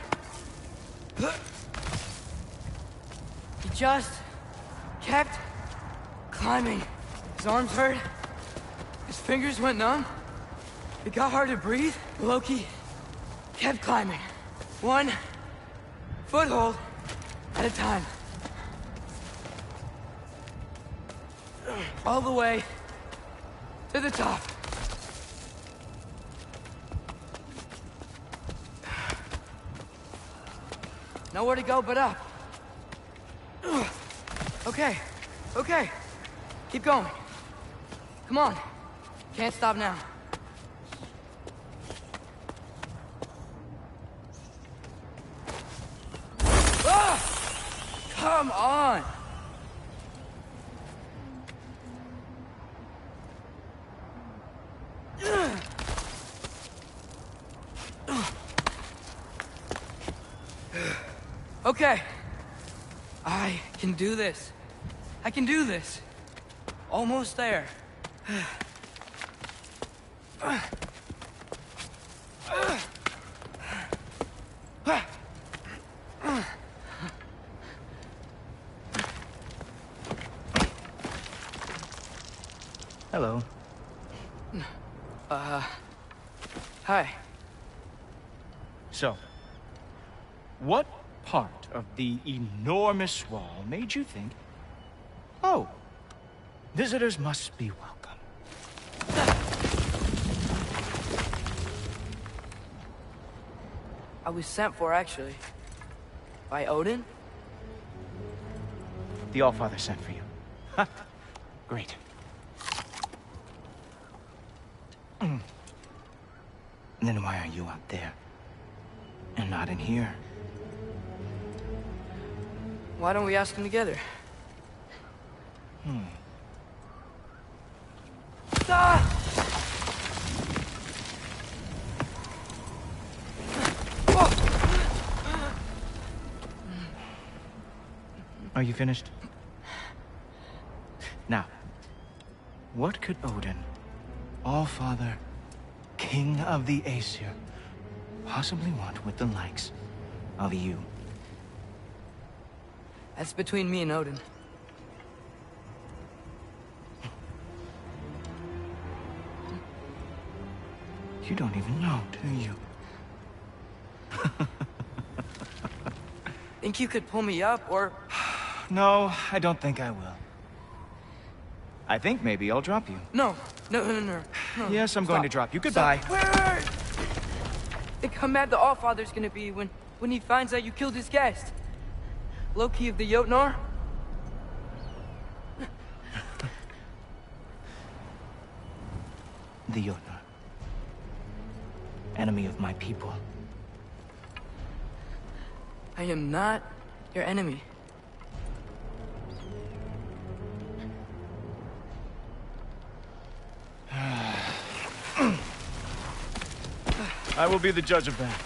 He just kept climbing. His arms hurt. His fingers went numb. It got hard to breathe. Loki kept climbing. One foothold at a time. All the way to the top. Nowhere to go but up. Okay, okay. Keep going. Come on. Can't stop now. Come on! Okay. I can do this. I can do this. Almost there. Hello. Hi. So, what part of the enormous wall made you think, oh, visitors must be welcome? I was sent for, actually. By Odin? The Allfather sent for you. Ha! Great. Then why are you out there? And not in here? Why don't we ask them together? Ah! Are you finished? Now, what could Odin, All-Father, King of the Aesir, possibly want with the likes of you? That's between me and Odin. You don't even know, do you? Think you could pull me up, or... No, I don't think I will. I think maybe I'll drop you. No. Yes, I'm going to drop you. Goodbye. Wait! Think how mad the Allfather's gonna be when he finds out you killed his guest. Loki of the Jotnar? The Jotnar. Enemy of my people. I am not your enemy. I will be the judge of that.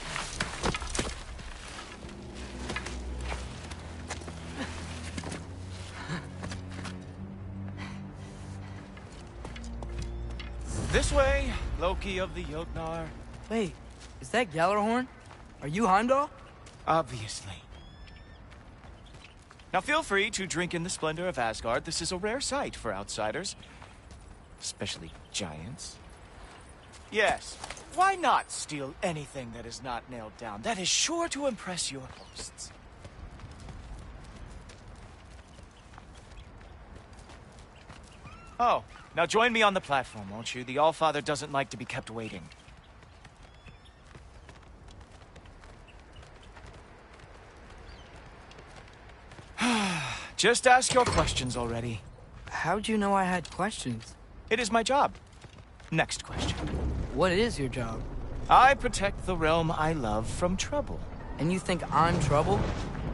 This way, Loki of the Jotnar. Wait, is that Gjallarhorn? Are you Heimdall? Obviously. Now feel free to drink in the splendor of Asgard. This is a rare sight for outsiders. Especially giants. Yes, why not steal anything that is not nailed down? That is sure to impress your hosts. Oh, now join me on the platform, won't you? The Allfather doesn't like to be kept waiting. Just ask your questions already. How'd you know I had questions? It is my job. Next question. What is your job? I protect the realm I love from trouble. And you think I'm trouble?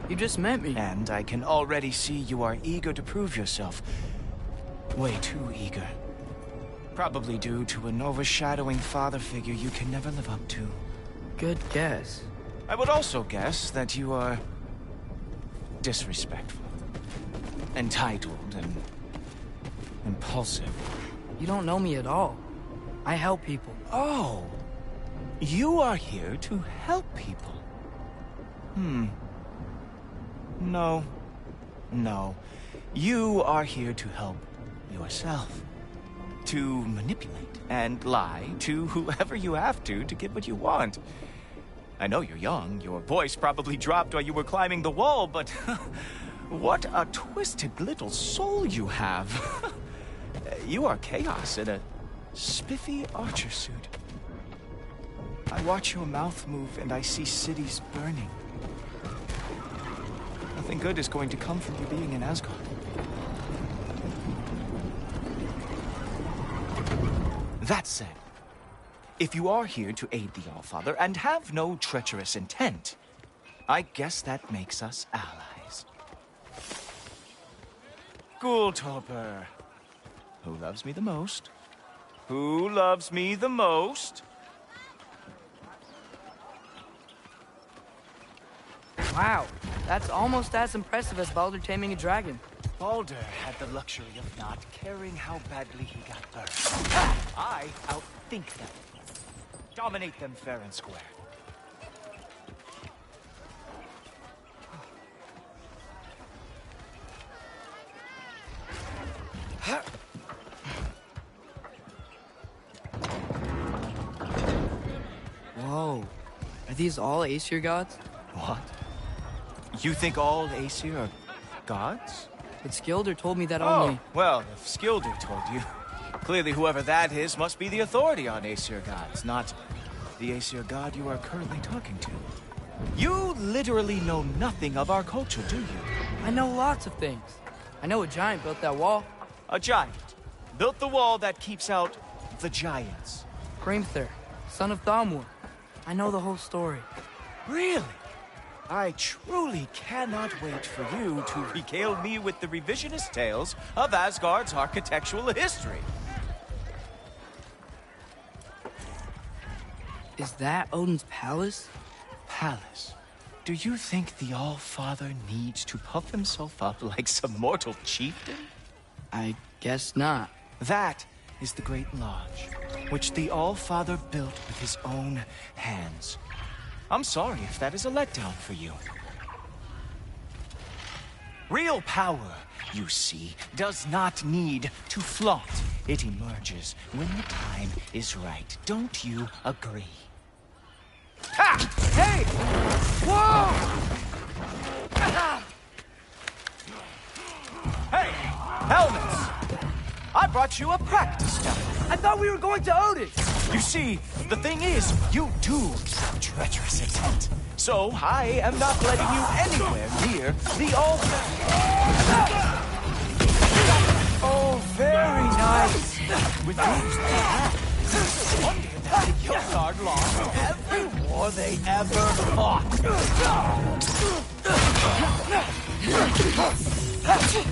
You just met me. And I can already see you are eager to prove yourself. Way too eager. Probably due to an overshadowing father figure you can never live up to. Good guess. I would also guess that you are disrespectful, entitled, and impulsive. You don't know me at all. I help people. Oh, you are here to help people. No. You are here to help yourself. To manipulate and lie to whoever you have to get what you want. I know you're young. Your voice probably dropped while you were climbing the wall, but what a twisted little soul you have. You are chaos in a spiffy archer suit. I watch your mouth move and I see cities burning. Nothing good is going to come from you being in Asgard. That said, if you are here to aid the Allfather and have no treacherous intent, I guess that makes us allies. Gulltoper. Who loves me the most? Who loves me the most? Wow, that's almost as impressive as Baldur taming a dragon. Baldur had the luxury of not caring how badly he got burned. I outthink them. Dominate them fair and square. Whoa. Are these all Aesir gods? What? You think all Aesir are gods? But Skilder told me that only... Oh, well, if Skilder told you, clearly whoever that is must be the authority on Aesir gods, not the Aesir god you are currently talking to. You literally know nothing of our culture, do you? I know lots of things. I know a giant built that wall. A giant built the wall that keeps out the giants. Hrimthur, son of Thalmor. I know the whole story. Really? I truly cannot wait for you to regale me with the revisionist tales of Asgard's architectural history. Is that Odin's palace? Palace? Do you think the All-Father needs to puff himself up like some mortal chieftain? I guess not. That is the Great Lodge, which the All-Father built with his own hands. I'm sorry if that is a letdown for you. Real power, you see, does not need to flaunt. It emerges when the time is right. Don't you agree? Ha! Hey! Whoa! Hey! Helmets! I brought you a practice gun. I thought we were going to Odin! You see, the thing is, you do have treacherous intent. So, I am not letting you anywhere near the altar. Oh, very nice. With these perhaps, wonder that the Yozard lost every war they ever fought.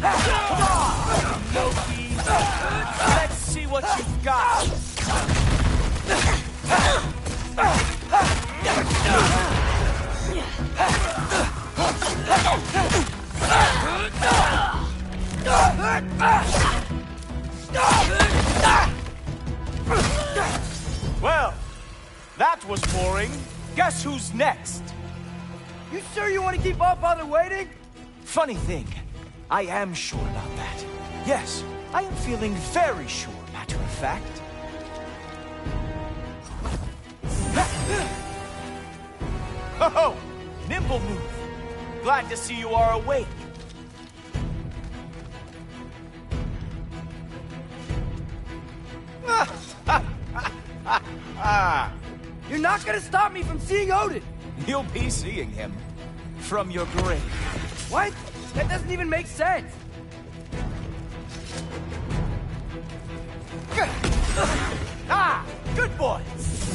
Come on, Loki. Let's see what you've got. Well, that was boring. Guess who's next? You sure you want to keep All-Father waiting? Funny thing, I am sure about that. Yes, I am feeling very sure, matter of fact. Oh, nimble move. Glad to see you are awake. You're not gonna stop me from seeing Odin! You'll be seeing him from your grave. What? That doesn't even make sense! Ah! Good boy!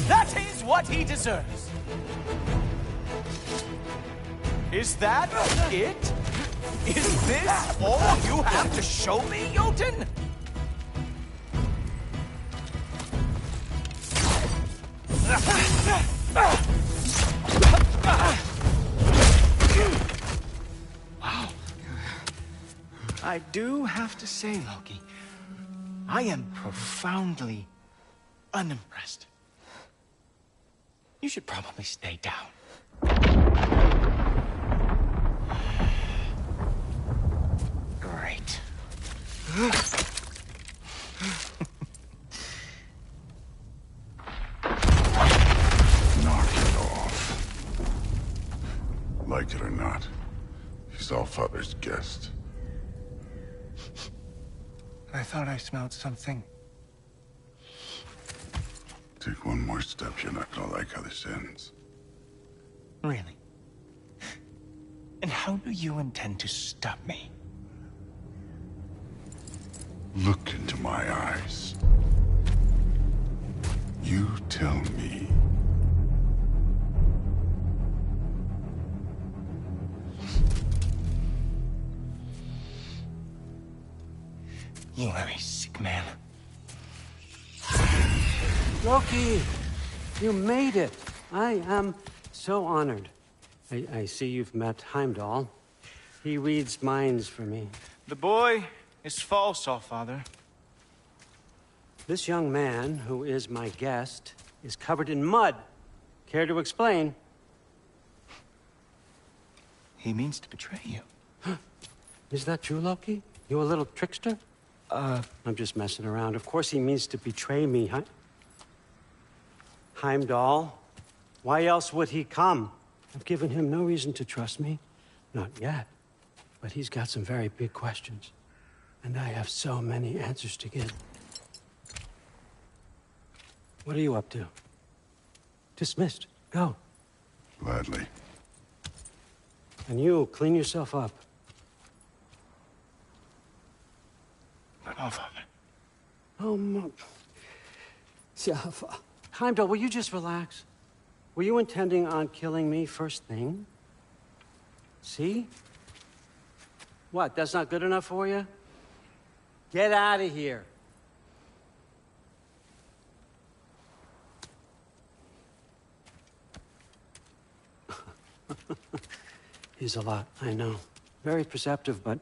That is what he deserves! Is that it? Is this all you have to show me, Jotun? Wow. I do have to say, Loki, I am profoundly unimpressed. You should probably stay down. Great. Knock it off. Like it or not, he's All-Father's guest. I thought I smelled something. Take one more step, you're not gonna like how this ends. Really? And how do you intend to stop me? Look into my eyes. You tell me. You are a sick man. Loki, you made it. I am so honored. I see you've met Heimdall. He reads minds for me. The boy is false, All-Father. This young man, who is my guest, is covered in mud. Care to explain? He means to betray you. Is that true, Loki? You a little trickster? I'm just messing around. Of course he means to betray me, huh? Heimdall? Why else would he come? I've given him no reason to trust me. Not yet. But he's got some very big questions. And I have so many answers to give. What are you up to? Dismissed. Go. Gladly. And you, clean yourself up. But All-Father. Oh, Jaffa. Heimdall, will you just relax? Were you intending on killing me first thing? See? What, that's not good enough for you? Get out of here. He's a lot, I know. Very perceptive, but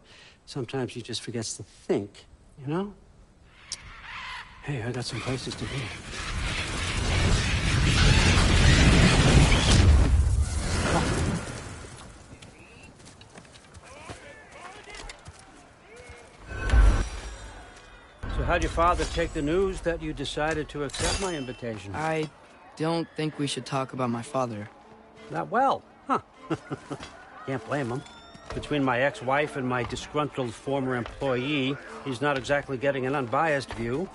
sometimes he just forgets to think, you know? Hey, I got some places to be. So how'd your father take the news that you decided to accept my invitation? I don't think we should talk about my father. Not well, huh? Can't blame him. Between my ex-wife and my disgruntled former employee, he's not exactly getting an unbiased view.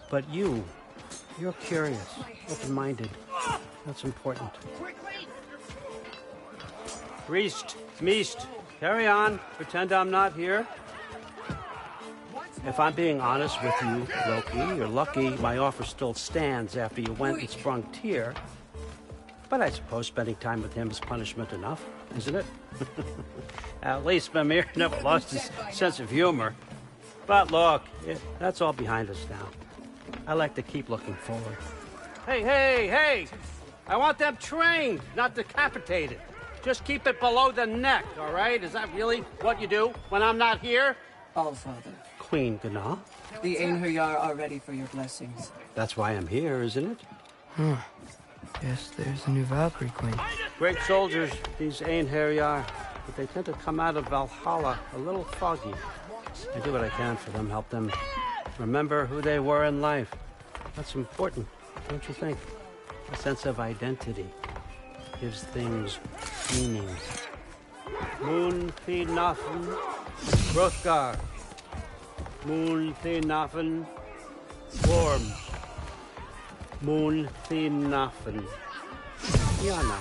But you're curious, open-minded. That's important. Priest, Meest, carry on. Pretend I'm not here. If I'm being honest with you, Loki, you're lucky my offer still stands after you went and sprung Tyr. But I suppose spending time with him is punishment enough, isn't it? At least Mimir never lost his sense of humor. But look, that's all behind us now. I like to keep looking forward. Hey! I want them trained, not decapitated. Just keep it below the neck, all right? Is that really what you do when I'm not here? Allfather. Queen Gná. The Einherjar are ready for your blessings. That's why I'm here, isn't it? Yes, there's a new Valkyrie Queen. Great soldiers, these Einherjar, but they tend to come out of Valhalla a little foggy. I do what I can for them, help them remember who they were in life. That's important, don't you think? A sense of identity gives things meaning. Moon Nafen, Hrothgar. Moon Nafen, Worm. Moon Nafen, Yana.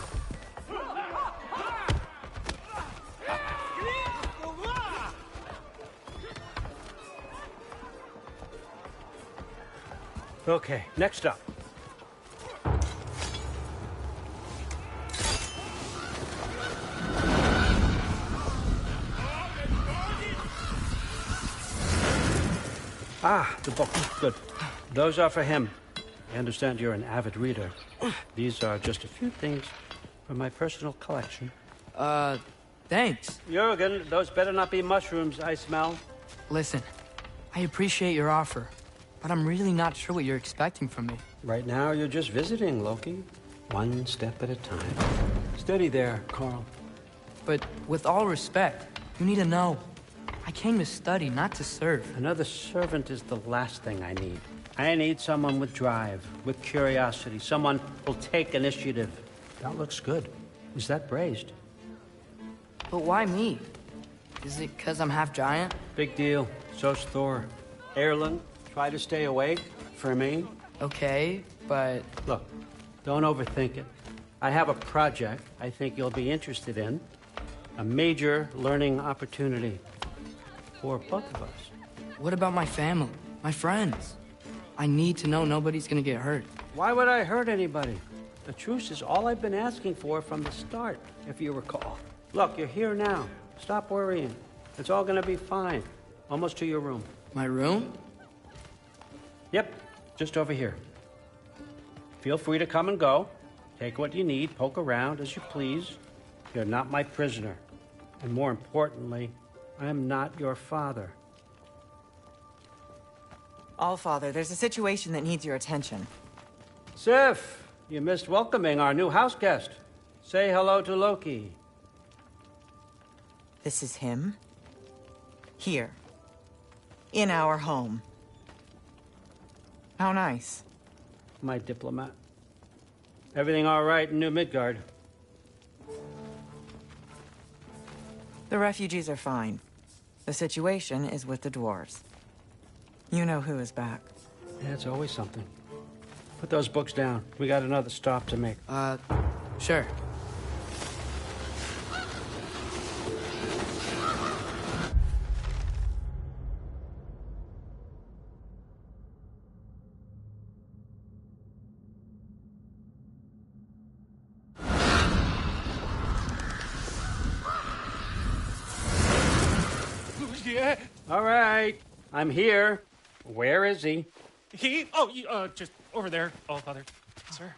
Okay, next up. Ah, the book. Good. Those are for him. I understand you're an avid reader. These are just a few things from my personal collection. Thanks. Jurgen, those better not be mushrooms I smell. Listen, I appreciate your offer, but I'm really not sure what you're expecting from me. Right now, you're just visiting, Loki. One step at a time. Steady there, Carl. But with all respect, you need to know. I came to study, not to serve. Another servant is the last thing I need. I need someone with drive, with curiosity, someone who'll take initiative. That looks good. Is that braised? But why me? Is it because I'm half giant? Big deal. So's Thor. Erlen, try to stay awake for me. Okay, but... Look, don't overthink it. I have a project I think you'll be interested in. A major learning opportunity. For both of us. What about my family? My friends? I need to know nobody's gonna get hurt. Why would I hurt anybody? The truce is all I've been asking for from the start, if you recall. Look, you're here now. Stop worrying. It's all gonna be fine. Almost to your room. My room? Yep, just over here. Feel free to come and go. Take what you need, poke around as you please. You're not my prisoner. And more importantly, I'm not your father. Allfather, there's a situation that needs your attention. Sif, you missed welcoming our new house guest. Say hello to Loki. This is him? Here. In our home. How nice. My diplomat. Everything all right in New Midgard? The refugees are fine. The situation is with the dwarves. You know who is back. Yeah, it's always something. Put those books down. We got another stop to make. Sure. yeah. All right. I'm here. Where is he? Just over there, All Father. Sir.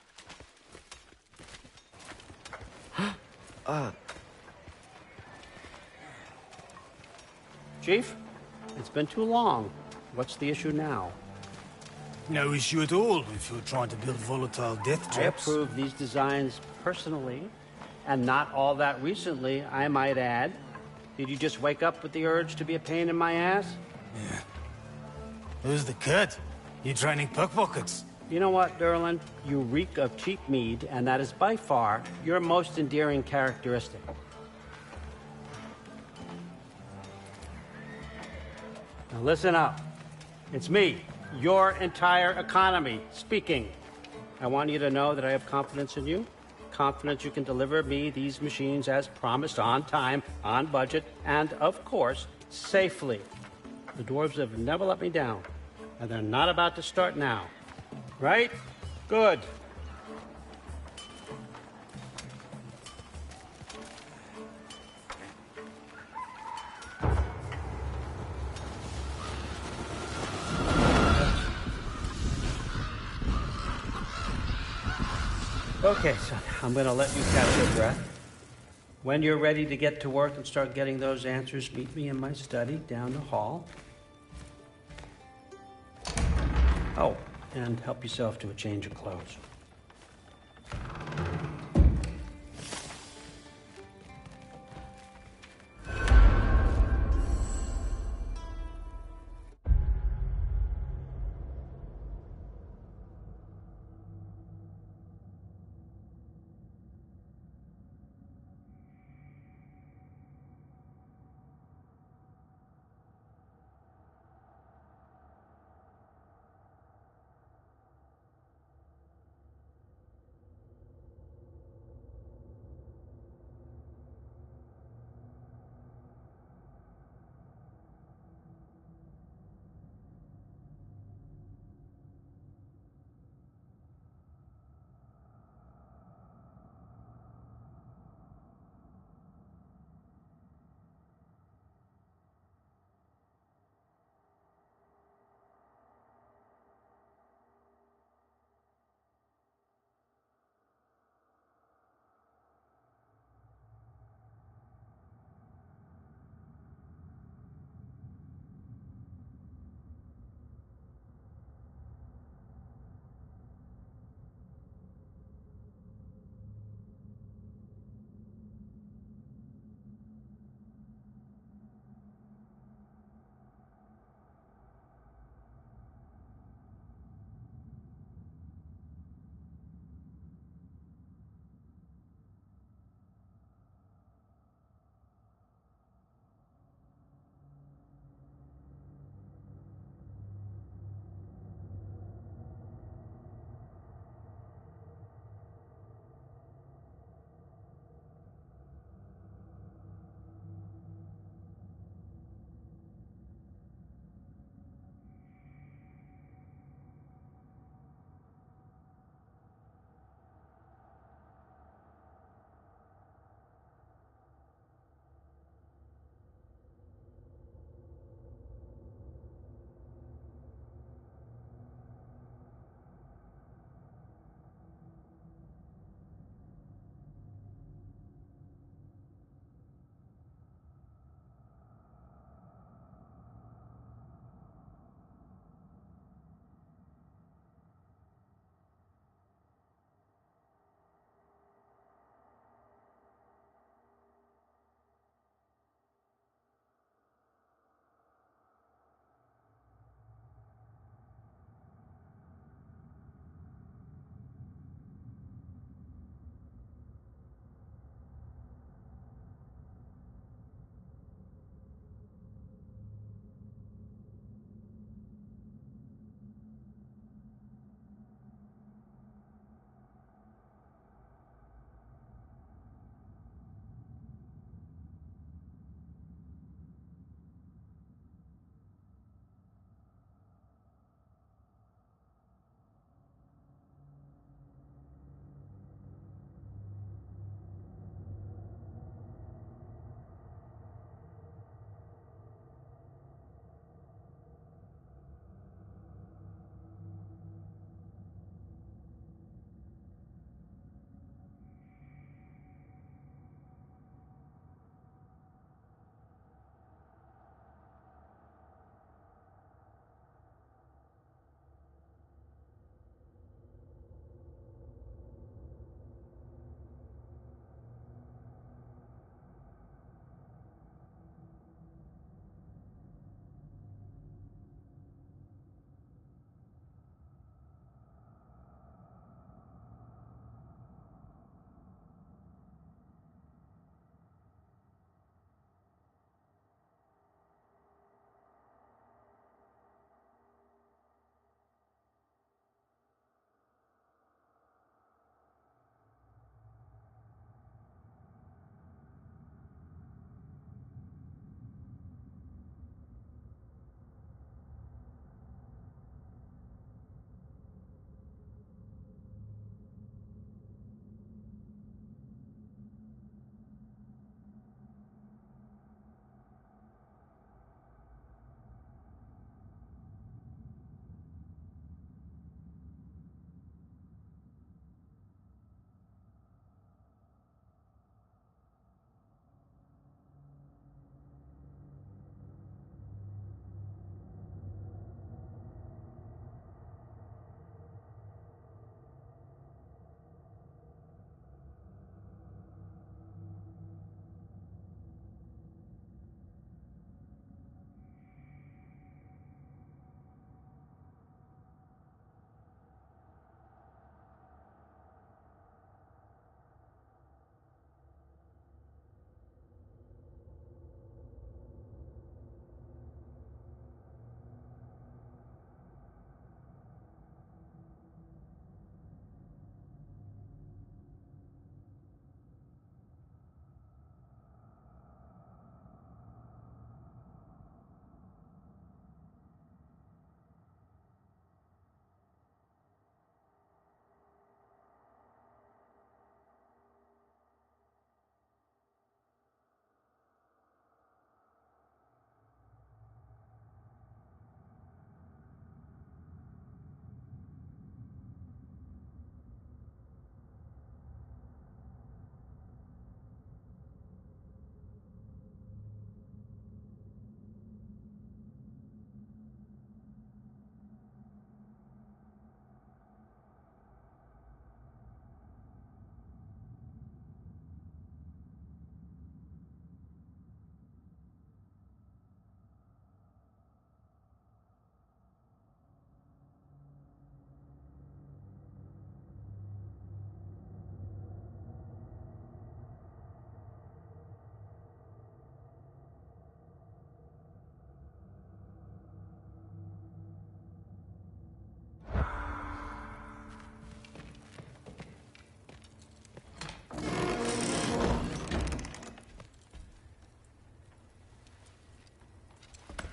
Chief, it's been too long. What's the issue now? No issue at all if you're trying to build volatile death I traps. approve these designs personally, and not all that recently, I might add. Did you just wake up with the urge to be a pain in my ass? Yeah. Who's the cut? You training pickpockets? You know what, Derlin? You reek of cheap mead, and that is by far your most endearing characteristic. Now listen up. It's me, your entire economy, speaking. I want you to know that I have confidence in you. Confidence you can deliver me these machines as promised, on time, on budget, and, of course, safely. The dwarves have never let me down, and they're not about to start now. Right? Good. Okay, son, I'm gonna let you catch your breath. When you're ready to get to work and start getting those answers, meet me in my study down the hall. Oh, and help yourself to a change of clothes.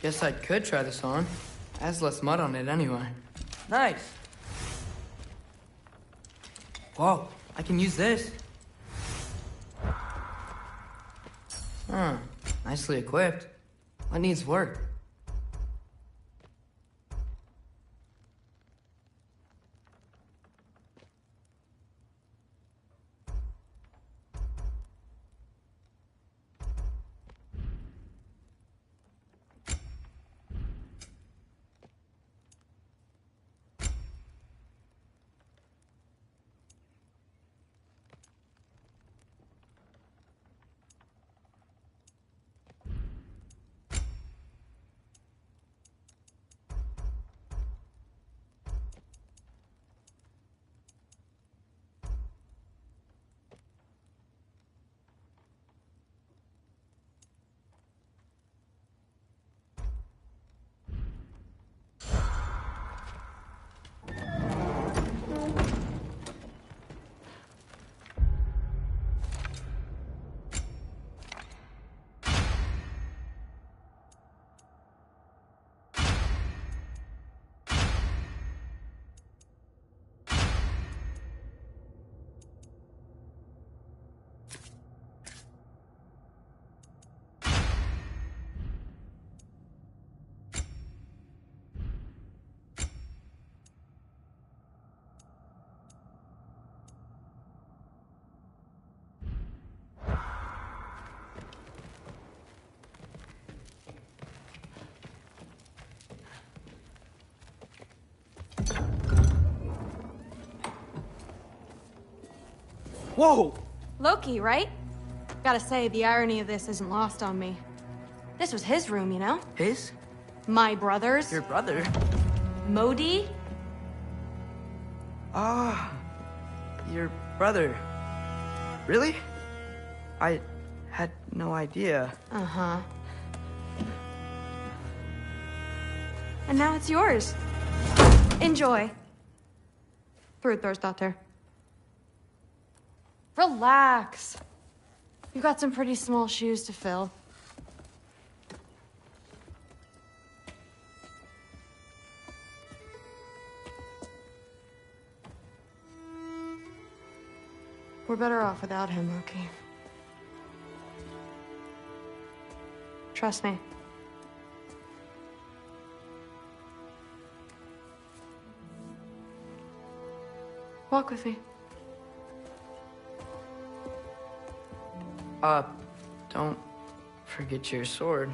Guess I could try this on. Has less mud on it anyway. Nice. Whoa, I can use this. Huh, nicely equipped. What needs work? Whoa! Loki, right? Gotta say, the irony of this isn't lost on me. This was his room, you know? His? My brother's. Your brother? Modi? Ah, your brother. Really? I had no idea. Uh-huh. And now it's yours. Enjoy. Thrudthorstdotter. Relax. You've got some pretty small shoes to fill. We're better off without him, Loki. Trust me. Walk with me. Don't forget your sword.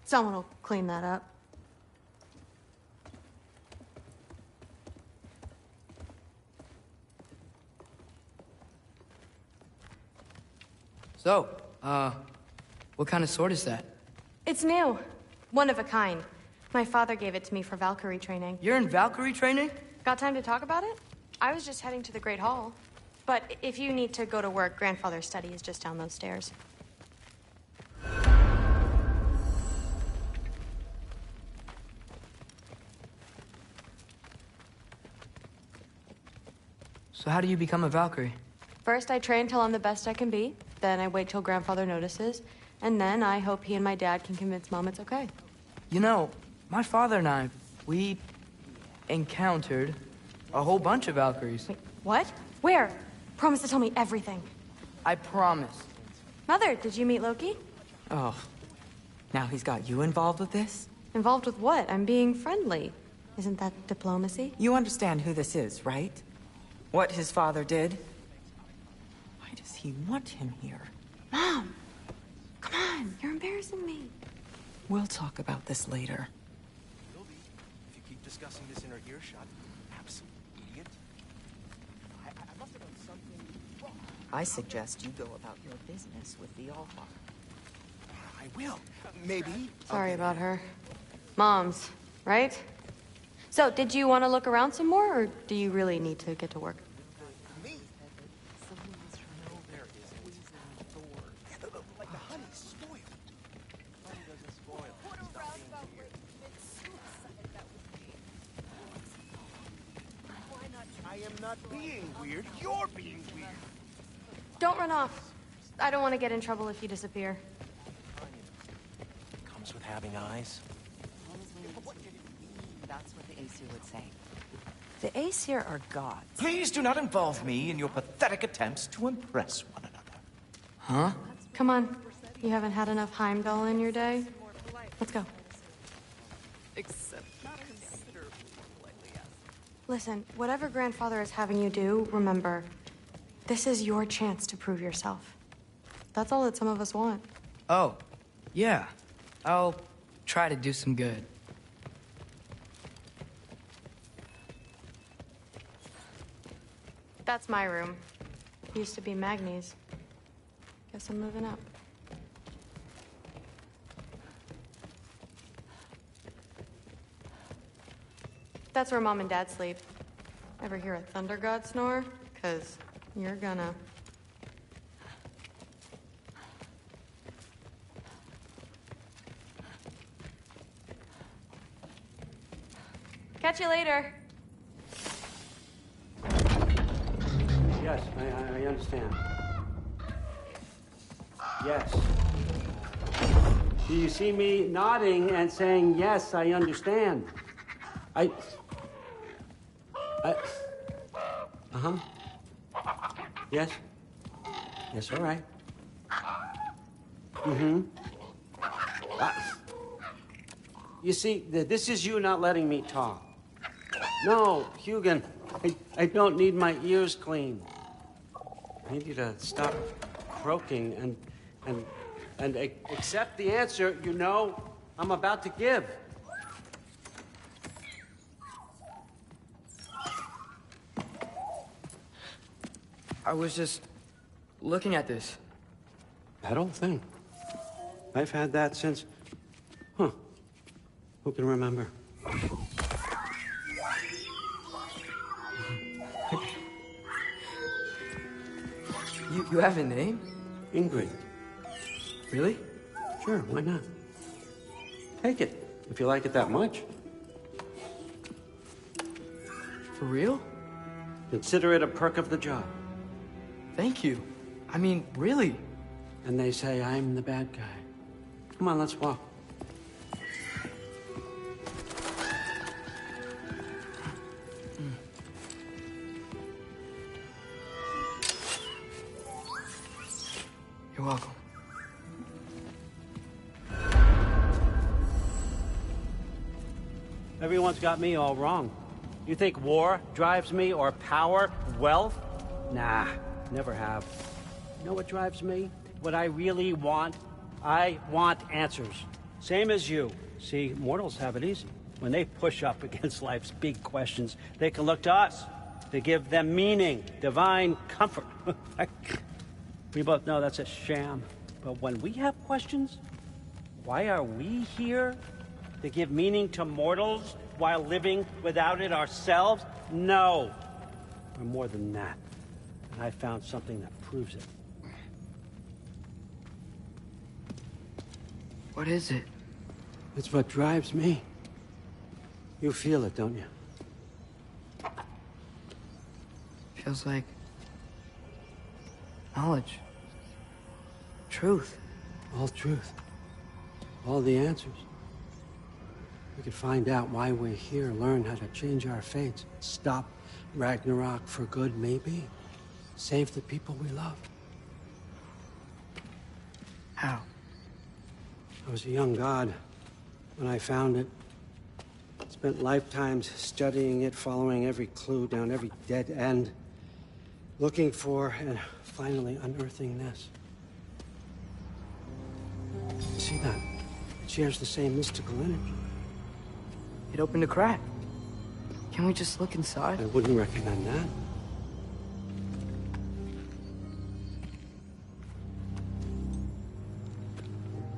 Someone will clean that up. So, what kind of sword is that? It's new. One of a kind. My father gave it to me for Valkyrie training. You're in Valkyrie training? Got time to talk about it? I was just heading to the Great Hall. But if you need to go to work, Grandfather's study is just down those stairs. So how do you become a Valkyrie? First, I train till I'm the best I can be. Then I wait till Grandfather notices. And then I hope he and my dad can convince Mom it's okay. You know, my father and I, we encountered a whole bunch of Valkyries. Wait, what? Where? Promise to tell me everything. I promise. Mother, did you meet Loki? Oh, now he's got you involved with this? Involved with what? I'm being friendly. Isn't that diplomacy? You understand who this is, right? What his father did? Why does he want him here? Mom! Come on, you're embarrassing me. We'll talk about this later. Will be, if you keep discussing this in her earshot. Absolute idiot. I must have done something wrong. I suggest you go about your business with the Allfather. I will. Maybe. Sorry about her. Mom's, right? So, did you want to look around some more, or do you really need to get to work? Me? Someone must know there isn't. Thor. Yeah, like the honey's spoiled. Honey doesn't spoil. Stop being weird. not being weird. You're being weird. Don't run off. I don't want to get in trouble if you disappear. Comes with having eyes. That's what the Aesir would say. The Aesir are gods. Please do not involve me in your pathetic attempts to impress one another. Huh? Come on. You haven't had enough Heimdall in your day? Let's go. Except considerably more likely, yes. Listen, whatever grandfather is having you do, remember, this is your chance to prove yourself. That's all that some of us want. Oh, yeah. I'll try to do some good. That's my room. Used to be Magni's. Guess I'm moving up. That's where Mom and Dad sleep. Ever hear a thunder god snore? 'Cause you're gonna. Catch you later. Yes, I understand. Yes. Do you see me nodding and saying, yes, I understand? Uh-huh. Yes? Yes, all right. Mm-hmm. You see, this is you not letting me talk. No, Hugin, I don't need my ears cleaned. I need you to stop croaking and accept the answer you know I'm about to give. I was just looking at this. That old thing. I've had that since... Huh. Who can remember? You have a name? Ingrid. Really? Sure, why not? Take it, if you like it that much. For real? Consider it a perk of the job. Thank you. I mean, really. And they say I'm the bad guy. Come on, let's walk. You're welcome. Everyone's got me all wrong. You think war drives me, or power, wealth? Nah, never have. You know what drives me? What I really want? I want answers. Same as you. See, mortals have it easy. When they push up against life's big questions, they can look to us to give them meaning, divine comfort. We both know that's a sham. But when we have questions, why are we here? To give meaning to mortals while living without it ourselves? No. We're more than that. And I found something that proves it. What is it? It's what drives me. You feel it, don't you? Feels like knowledge. Truth. All truth. All the answers. We could find out why we're here, learn how to change our fates, stop Ragnarok for good, maybe. Save the people we love. How? I was a young god when I found it. Spent lifetimes studying it, following every clue down every dead end, looking for and finally unearthing this. See that? It shares the same mystical energy. It opened a crack. Can we just look inside? I wouldn't recommend that.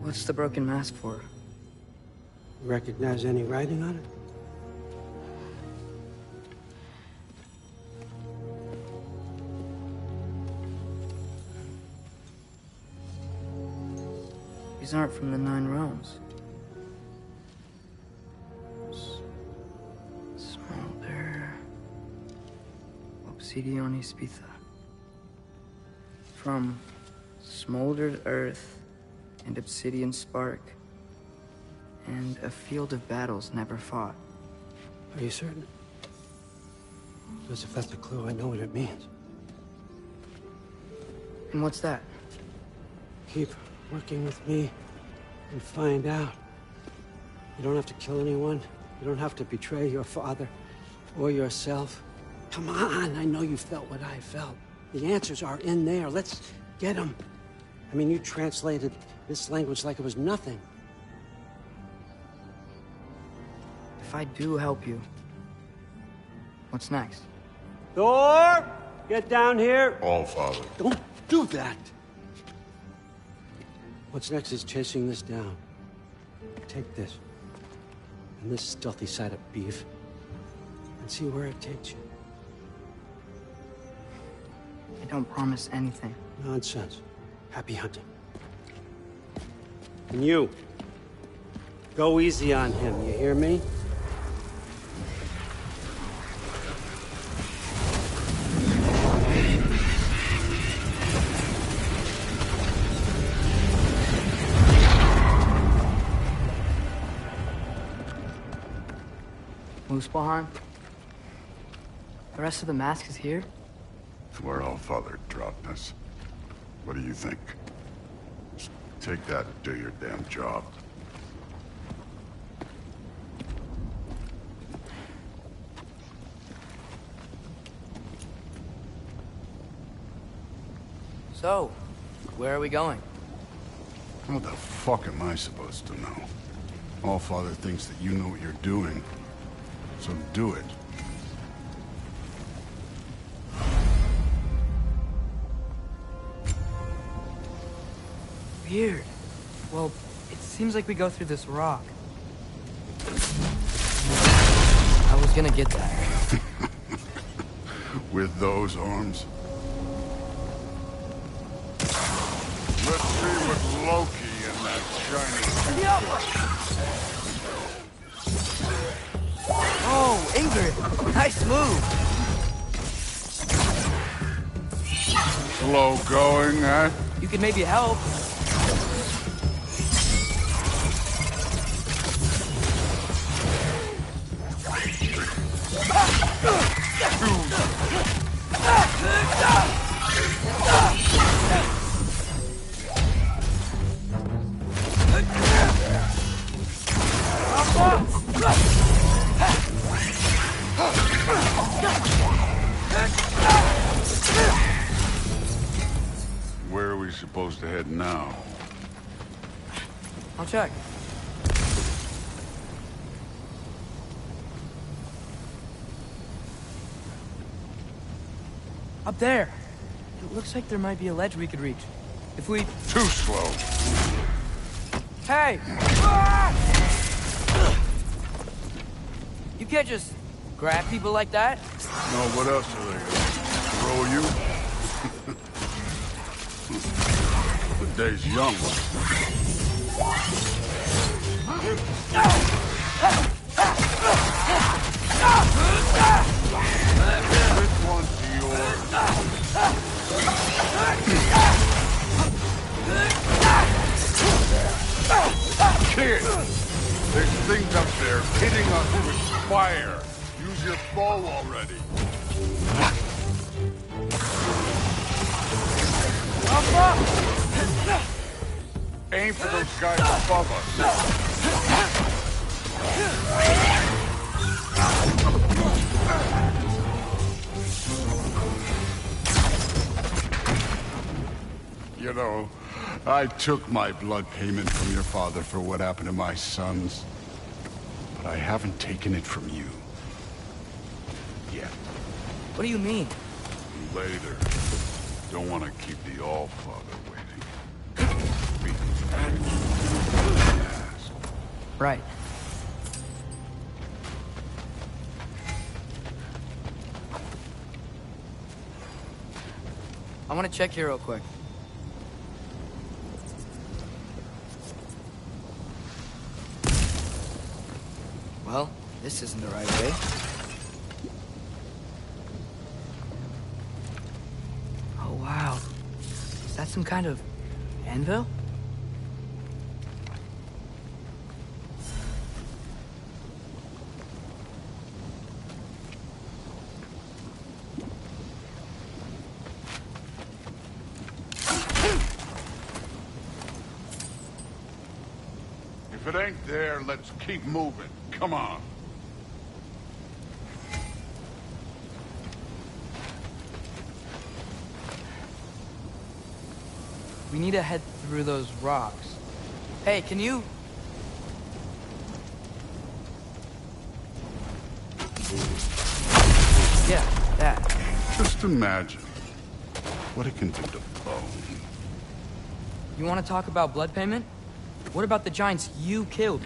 What's the broken mask for? Recognize any writing on it? These aren't from the Nine Realms. Small bear. Whoopsie obsidion ispitha. From smoldered earth and obsidian spark, and a field of battles never fought. Are you certain? Because if that's a clue, I know what it means. And what's that? Keep working with me and find out. You don't have to kill anyone. You don't have to betray your father or yourself. Come on, I know you felt what I felt. The answers are in there. Let's get them. I mean, you translated this language like it was nothing. If I do help you, what's next? Thor! Get down here! All Father. Don't do that! What's next is chasing this down. Take this, and this stealthy side of beef, and see where it takes you. I don't promise anything. Nonsense. Happy hunting. And you, go easy on him, you hear me? Muspelheim? The rest of the mask is here? It's where All Father dropped us. What do you think? Just take that and do your damn job. So, where are we going? How the fuck am I supposed to know? All Father thinks that you know what you're doing. So do it. Weird. Well, it seems like we go through this rock. I was gonna get that. With those arms? Let's see what Loki and that shiny... Oh, Ingrid! Nice move! Slow going, huh? You could maybe help. Where are we supposed to head now? I'll check. Up there. It looks like there might be a ledge we could reach. If we... Too slow. Hey! You can't just grab people like that. No, what else are they gonna throw you? The day's young. Which one's yours? Kid! There's things up there hitting us with fire. Use your bow already. Aim for those guys above us. You know, I took my blood payment from your father for what happened to my sons. But I haven't taken it from you. Yet. What do you mean? Later. Don't want to keep the All-Father waiting. Right. I want to check here real quick. Well, this isn't the right way. that some kind of anvil? If it ain't there, let's keep moving. Come on. We need to head through those rocks. Hey, can you... Yeah, that. Just imagine what it can do to bone. You want to talk about blood payment? What about the giants you killed?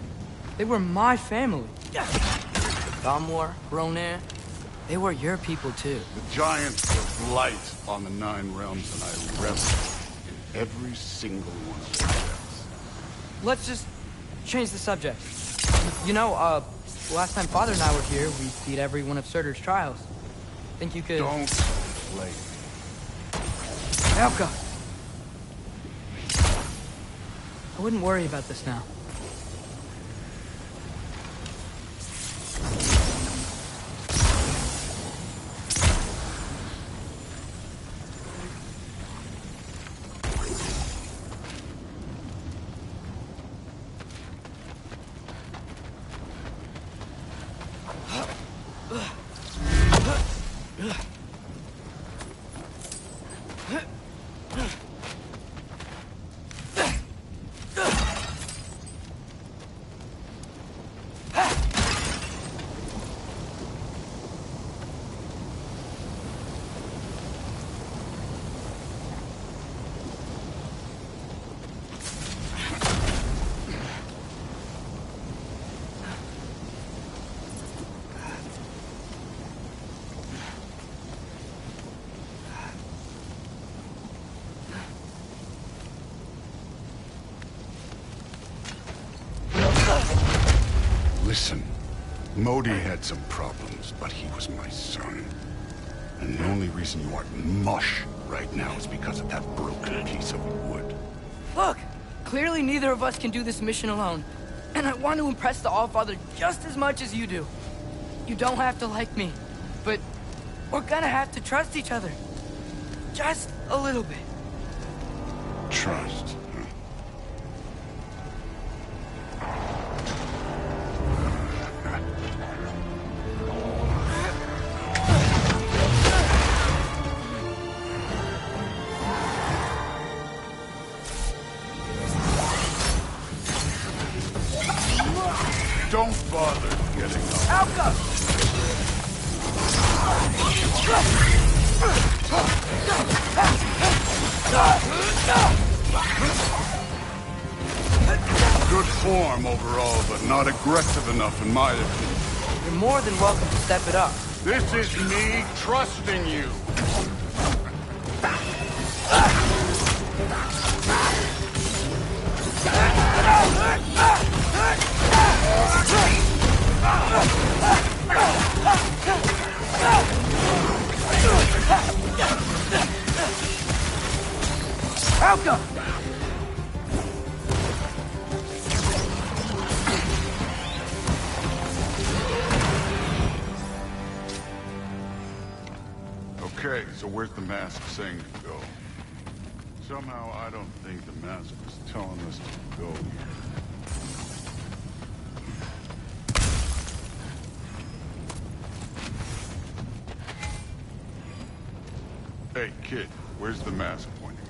They were my family. Thamor, Ronar, they were your people too. The giants were blight on the 9 realms, and I reveled in every single one of their deaths. Let's just change the subject. You know, last time Father and I were here, we beat every one of Surtur's trials. Think you could... Don't play. Elka! I wouldn't worry about this now. Listen, Modi had some problems, but he was my son. And the only reason you aren't mush right now is because of that broken piece of wood. Look! Clearly neither of us can do this mission alone. And I want to impress the Allfather just as much as you do. You don't have to like me, but we're gonna have to trust each other. Just a little bit. Trust. Don't bother getting up. Alka! Good form overall, but not aggressive enough in my opinion. You're more than welcome to step it up. This is me trusting you. Alka! Okay, so where's the mask saying to go? Somehow I don't think the mask was telling us to go here. Hey, kid, where's the mask pointing us?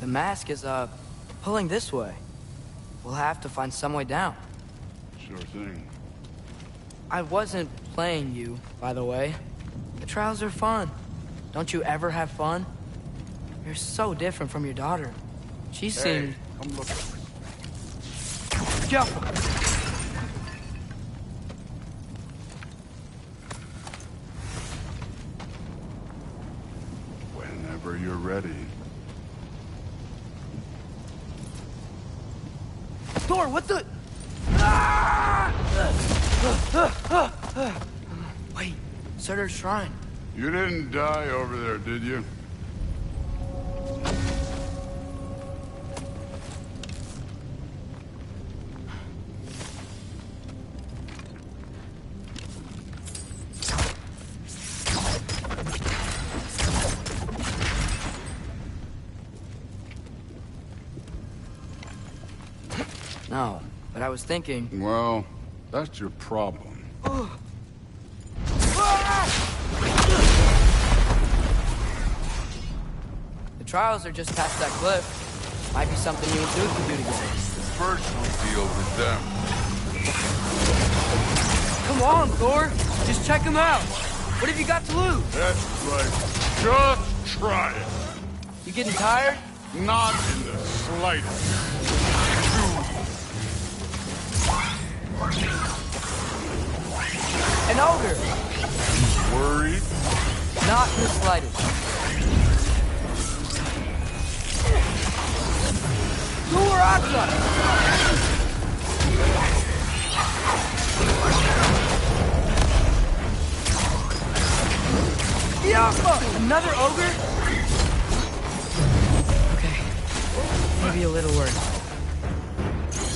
The mask is, pulling this way. We'll have to find some way down. Sure thing. I wasn't playing you, by the way. The trials are fun. Don't you ever have fun? You're so different from your daughter. She seemed... come look. Yo! Whenever you're ready. Thor, what the... Wait, Surtur's shrine. You didn't die over there, did you? No, but I was thinking... Well, that's your problem. The trials are just past that cliff. Might be something you and Duke can do together. First we'll deal with them. Come on, Thor! Just check them out! What have you got to lose? That's right. Just try it. You getting tired? Not in the slightest. An ogre! Worried? Not in the slightest. Duraka! Yapa! Another ogre? Okay. Maybe a little worse.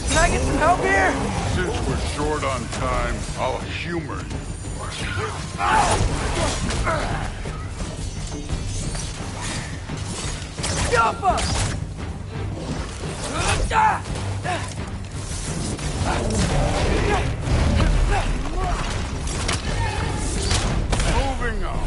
Can I get some help here? Since we're short on time, I'll humor you. Yapa! Moving on.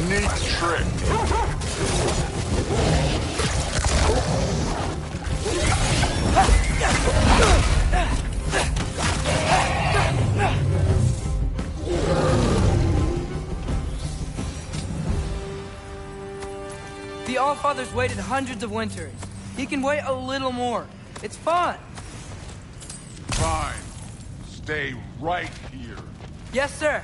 Neat trick. The Allfather's waited hundreds of winters. He can wait a little more. It's fun. Fine. Stay right here. Yes, sir.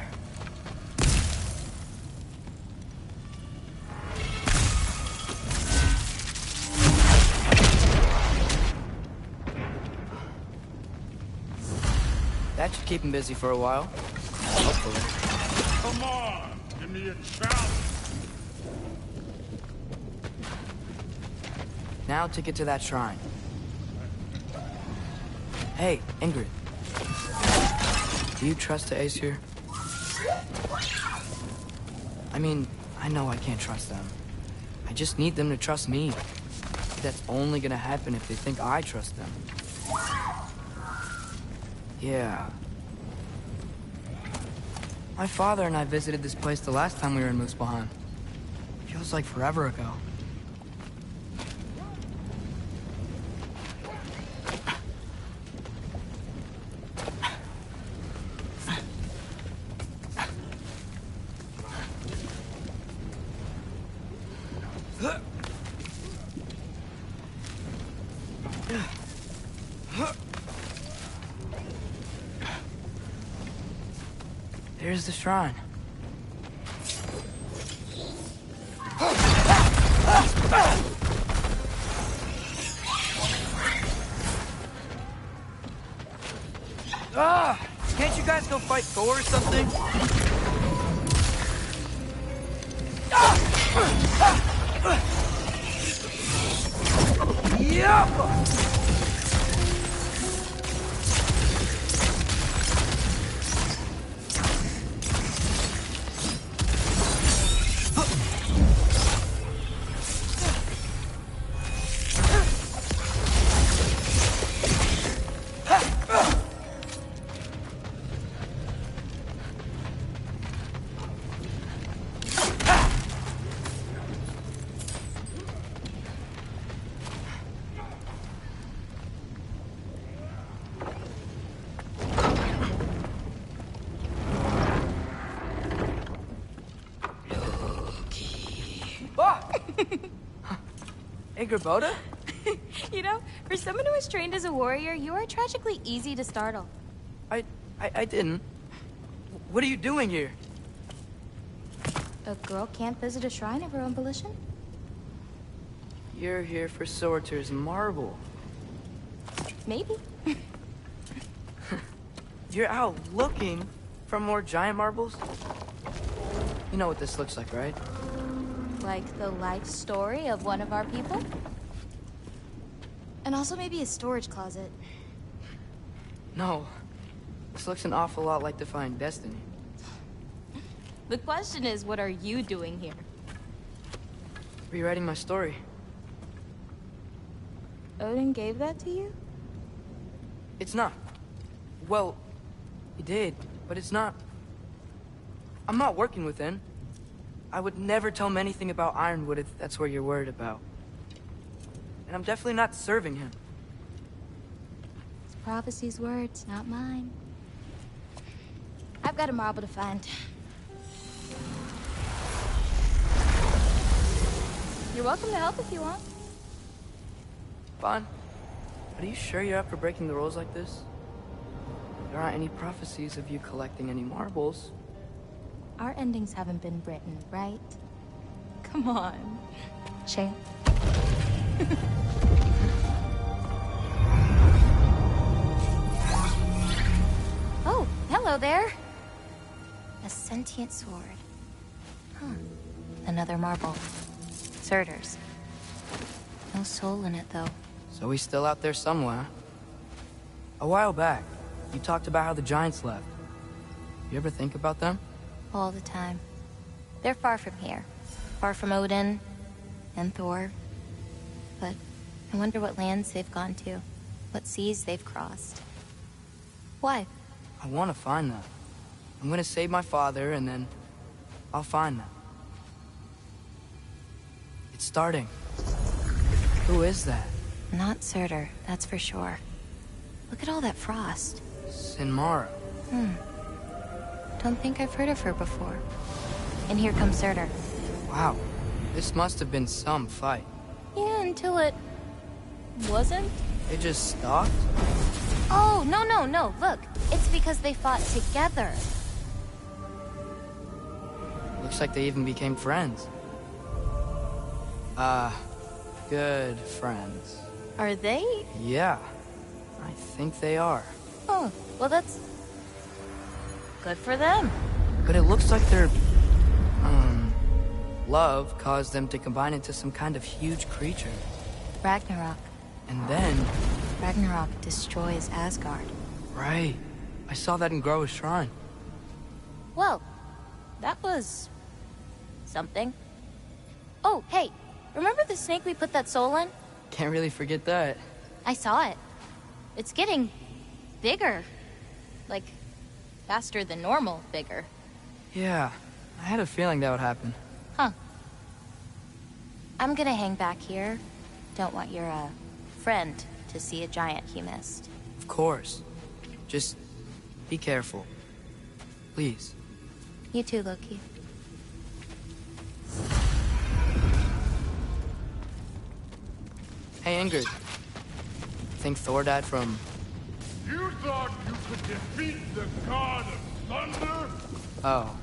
That should keep him busy for a while. Hopefully. Come on, give me a challenge. Now to get to that shrine. Hey, Ingrid. Do you trust the Aesir? I mean, I know I can't trust them. I just need them to trust me. That's only gonna happen if they think I trust them. Yeah. My father and I visited this place the last time we were in Muspelheim. Feels like forever ago. There's the shrine. Can't you guys go fight Thor or something? Yep! Gerboda? You know, for someone who was trained as a warrior, you are tragically easy to startle. I didn't. What are you doing here? A girl can't visit a shrine of her own volition? You're here for Sorter's marble. Maybe. You're out looking for more giant marbles? You know what this looks like, right? Like the life story of one of our people? And also maybe a storage closet. No. This looks an awful lot like Defying Destiny. The question is, what are you doing here? Rewriting my story. Odin gave that to you? It's not. Well, he did, but it's not. I'm not working with him. I would never tell him anything about Ironwood if that's what you're worried about. And I'm definitely not serving him. It's prophecy's words, not mine. I've got a marble to find. You're welcome to help if you want. Fine. But are you sure you're up for breaking the rules like this? There aren't any prophecies of you collecting any marbles. Our endings haven't been written, right? Come on, champ. Oh, hello there. A sentient sword. Huh. Another marble. Surtur's. No soul in it, though. So he's still out there somewhere. A while back, you talked about how the Giants left. You ever think about them? All the time. They're far from here. Far from Odin and Thor. But I wonder what lands they've gone to. What seas they've crossed. Why? I want to find them. I'm gonna save my father, and then I'll find them. It's starting. Who is that? Not Surtur, that's for sure. Look at all that frost. Sinmara. Don't think I've heard of her before. And here comes Surtur. Wow. This must have been some fight. Yeah, until it... wasn't? They just stopped? Oh, no. Look, it's because they fought together. Looks like they even became friends. Good friends. Are they? Yeah. I think they are. Oh, well that's... good for them. But it looks like their... love caused them to combine into some kind of huge creature. Ragnarok. And then... Ragnarok destroys Asgard. Right. I saw that in Groa's shrine. Well, that was... something. Oh, hey, remember the snake we put that soul in? Can't really forget that. I saw it. It's getting... bigger. Like, faster than normal bigger. Yeah, I had a feeling that would happen. Huh. I'm gonna hang back here. Don't want your, friend to see a giant he missed. Of course. Just be careful. Please. You too, Loki. Hey, Ingrid. Think Thor died from... You thought you could defeat the god of thunder? Oh.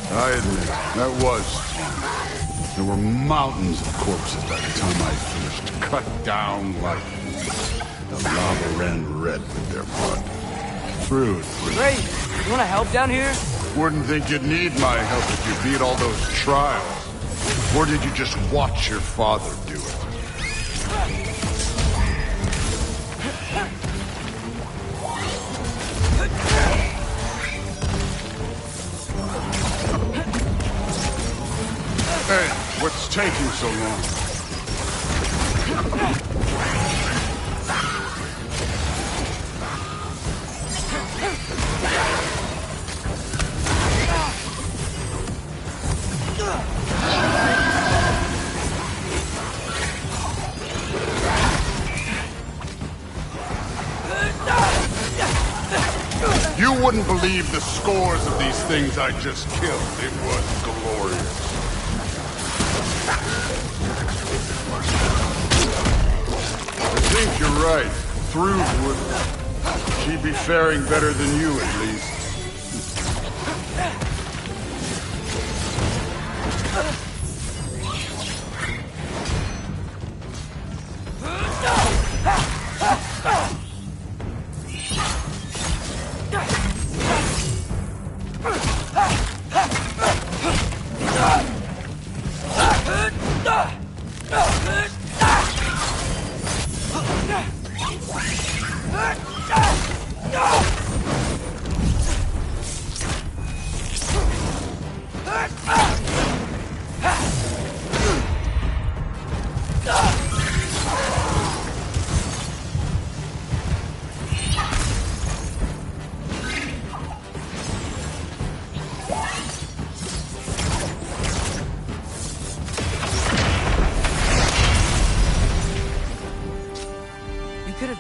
I admit, that was fun. There were mountains of corpses by the time I finished. Cut down like... the lava ran red with their blood. Fruit. Great! You wanna help down here? Wouldn't think you'd need my help if you beat all those trials. Or did you just watch your father do it? Hey, what's taking so long? You wouldn't believe the scores of these things I just killed. It was glorious. I think you're right. Through would... She'd be faring better than you, at least.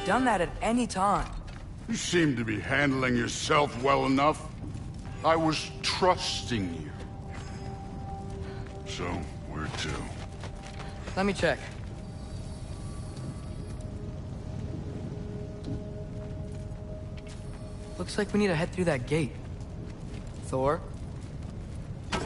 Done that at any time. You seem to be handling yourself well enough. I was trusting you. So, where to? Let me check. Looks like we need to head through that gate. Thor? That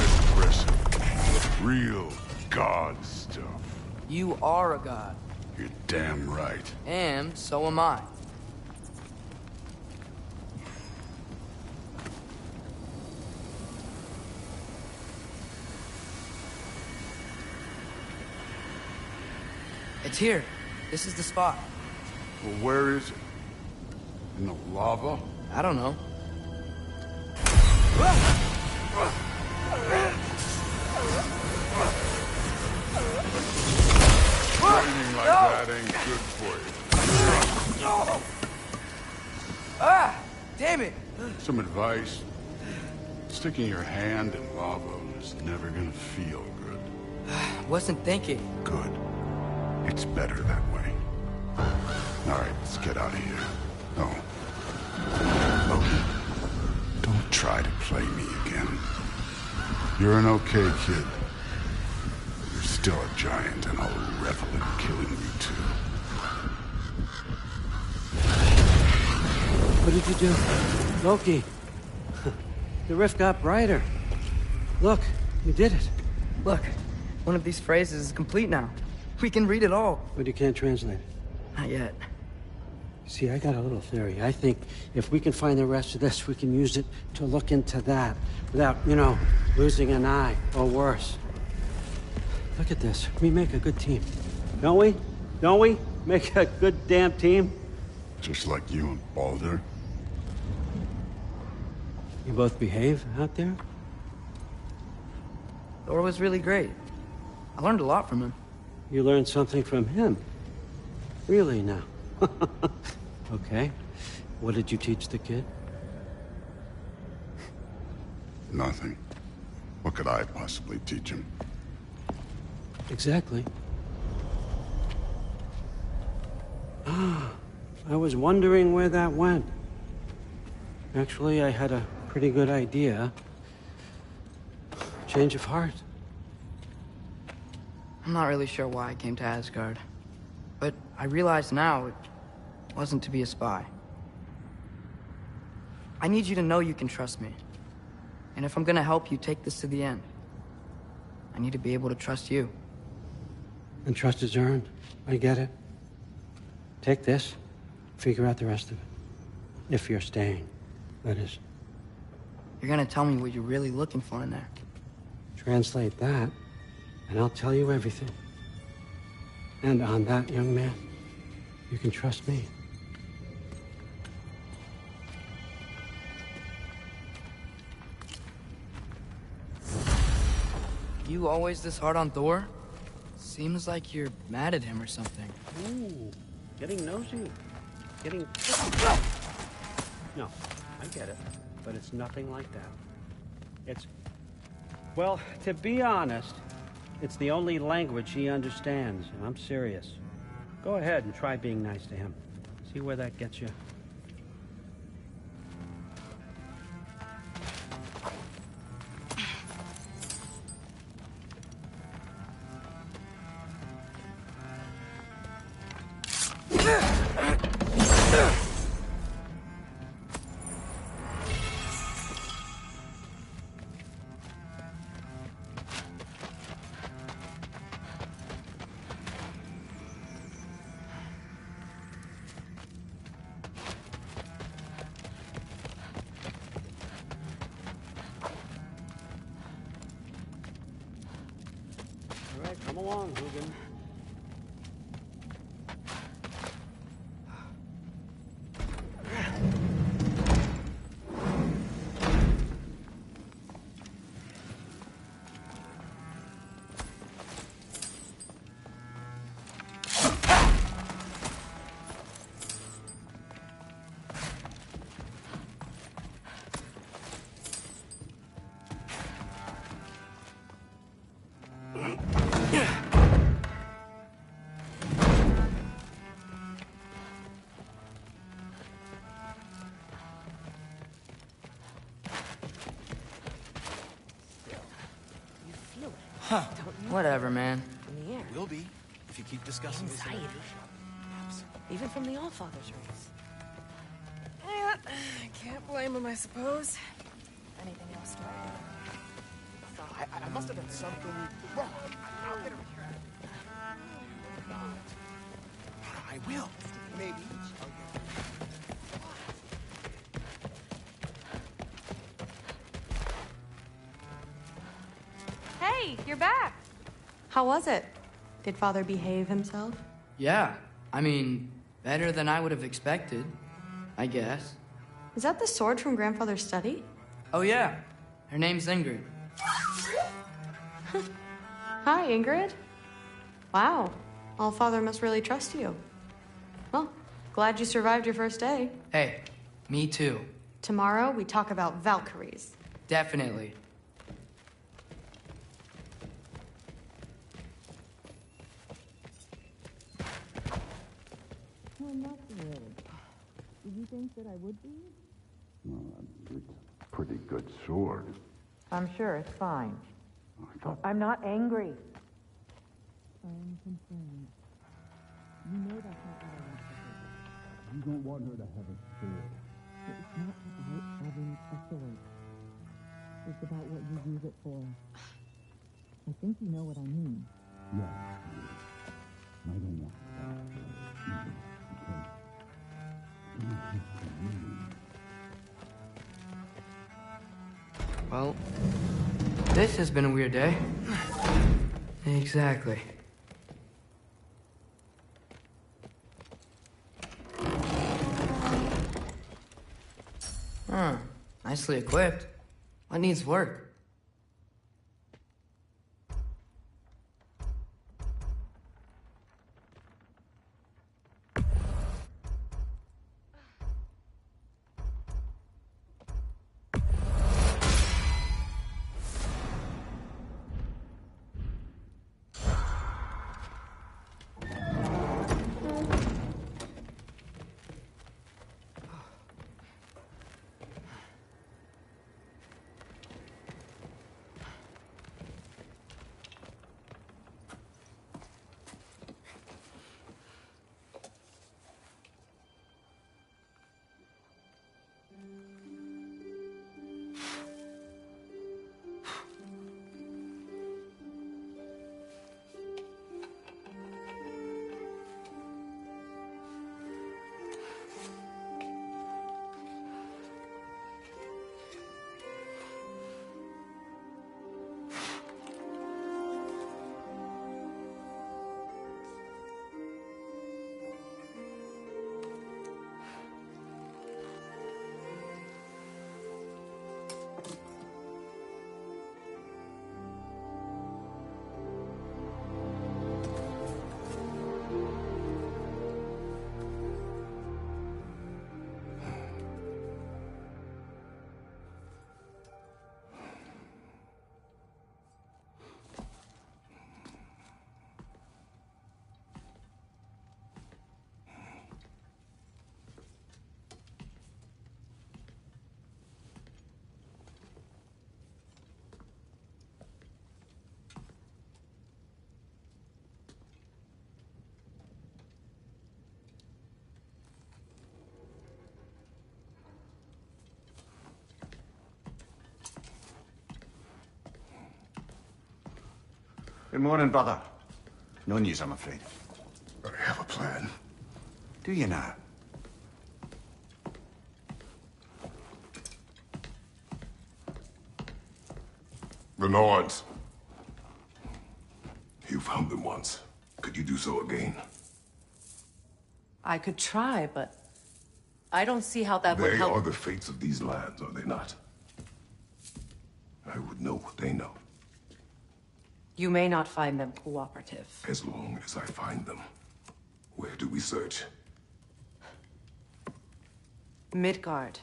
is impressive. Real god stuff. You are a god. You're damn right. And so am I. It's here. This is the spot. Well, where is it? In the lava? I don't know. Training like that ain't good for you. Ah! Damn it! Some advice. Sticking your hand in lava is never gonna feel good. Wasn't thinking. Good. It's better that way. Alright, let's get out of here. Oh. Logan, don't try to play me again. You're an okay kid. You're still a giant, and I'll revel in killing you too. What did you do? Loki. The rift got brighter. Look, you did it. Look, one of these phrases is complete now. We can read it all. But you can't translate it. Not yet. See, I got a little theory. I think if we can find the rest of this, we can use it to look into that without, losing an eye or worse. Look at this. We make a good team. Don't we? Don't we? Make a good damn team? Just like you and Baldur. You both behave out there? Thor was really great. I learned a lot from him. You learned something from him? Really now? Okay. What did you teach the kid? Nothing. What could I possibly teach him? Exactly. Ah, I was wondering where that went. Actually, I had a pretty good idea. Change of heart. I'm not really sure why I came to Asgard. But I realize now it wasn't to be a spy. I need you to know you can trust me. And if I'm gonna help you take this to the end, I need to be able to trust you. And trust is earned. I get it. Take this. Figure out the rest of it. If you're staying, that is. You're gonna tell me what you're really looking for in there. Translate that, and I'll tell you everything. And on that, young man, you can trust me. You always this hard on Thor? Seems like you're mad at him or something. Ooh, getting nosy. Getting... No, I get it. But it's nothing like that. It's... Well, to be honest, it's the only language he understands, and I'm serious. Go ahead and try being nice to him. See where that gets you. Go on, Hugin. Huh. Whatever, man. In the air. Will be, if you keep discussing this. Anxiety. Even from the Allfather's race. Yeah, I can't blame him, I suppose. Anything else do I do? I must have done something wrong. I'll get it right. I will. Maybe. Hey, you're back. How was it? Did Father behave himself? Yeah. I mean, better than I would have expected, I guess. Is that the sword from Grandfather's study? Oh, yeah. Her name's Ingrid. Hi, Ingrid. Wow. Allfather must really trust you. Well, glad you survived your first day. Hey, me too. Tomorrow, we talk about Valkyries. Definitely. No, not really. Did you think that I would be? It's a pretty good sword. I'm sure it's fine. I thought I'm not angry. I am concerned. You know that's not what I want to do. you don't want her to have a sword. It's not about having a sword. It's about what you use it for. I think you know what I mean. Yeah. I don't want that. Well, this has been a weird day. Exactly. Huh. Nicely equipped. What needs work? Good morning, brother. No news, I'm afraid. I have a plan. Do you now? The Nords. You found them once. Could you do so again? I could try, but I don't see how that would help. They are the fates of these lands, are they not? I would know what they know. You may not find them cooperative. As long as I find them. Where do we search? Midgard.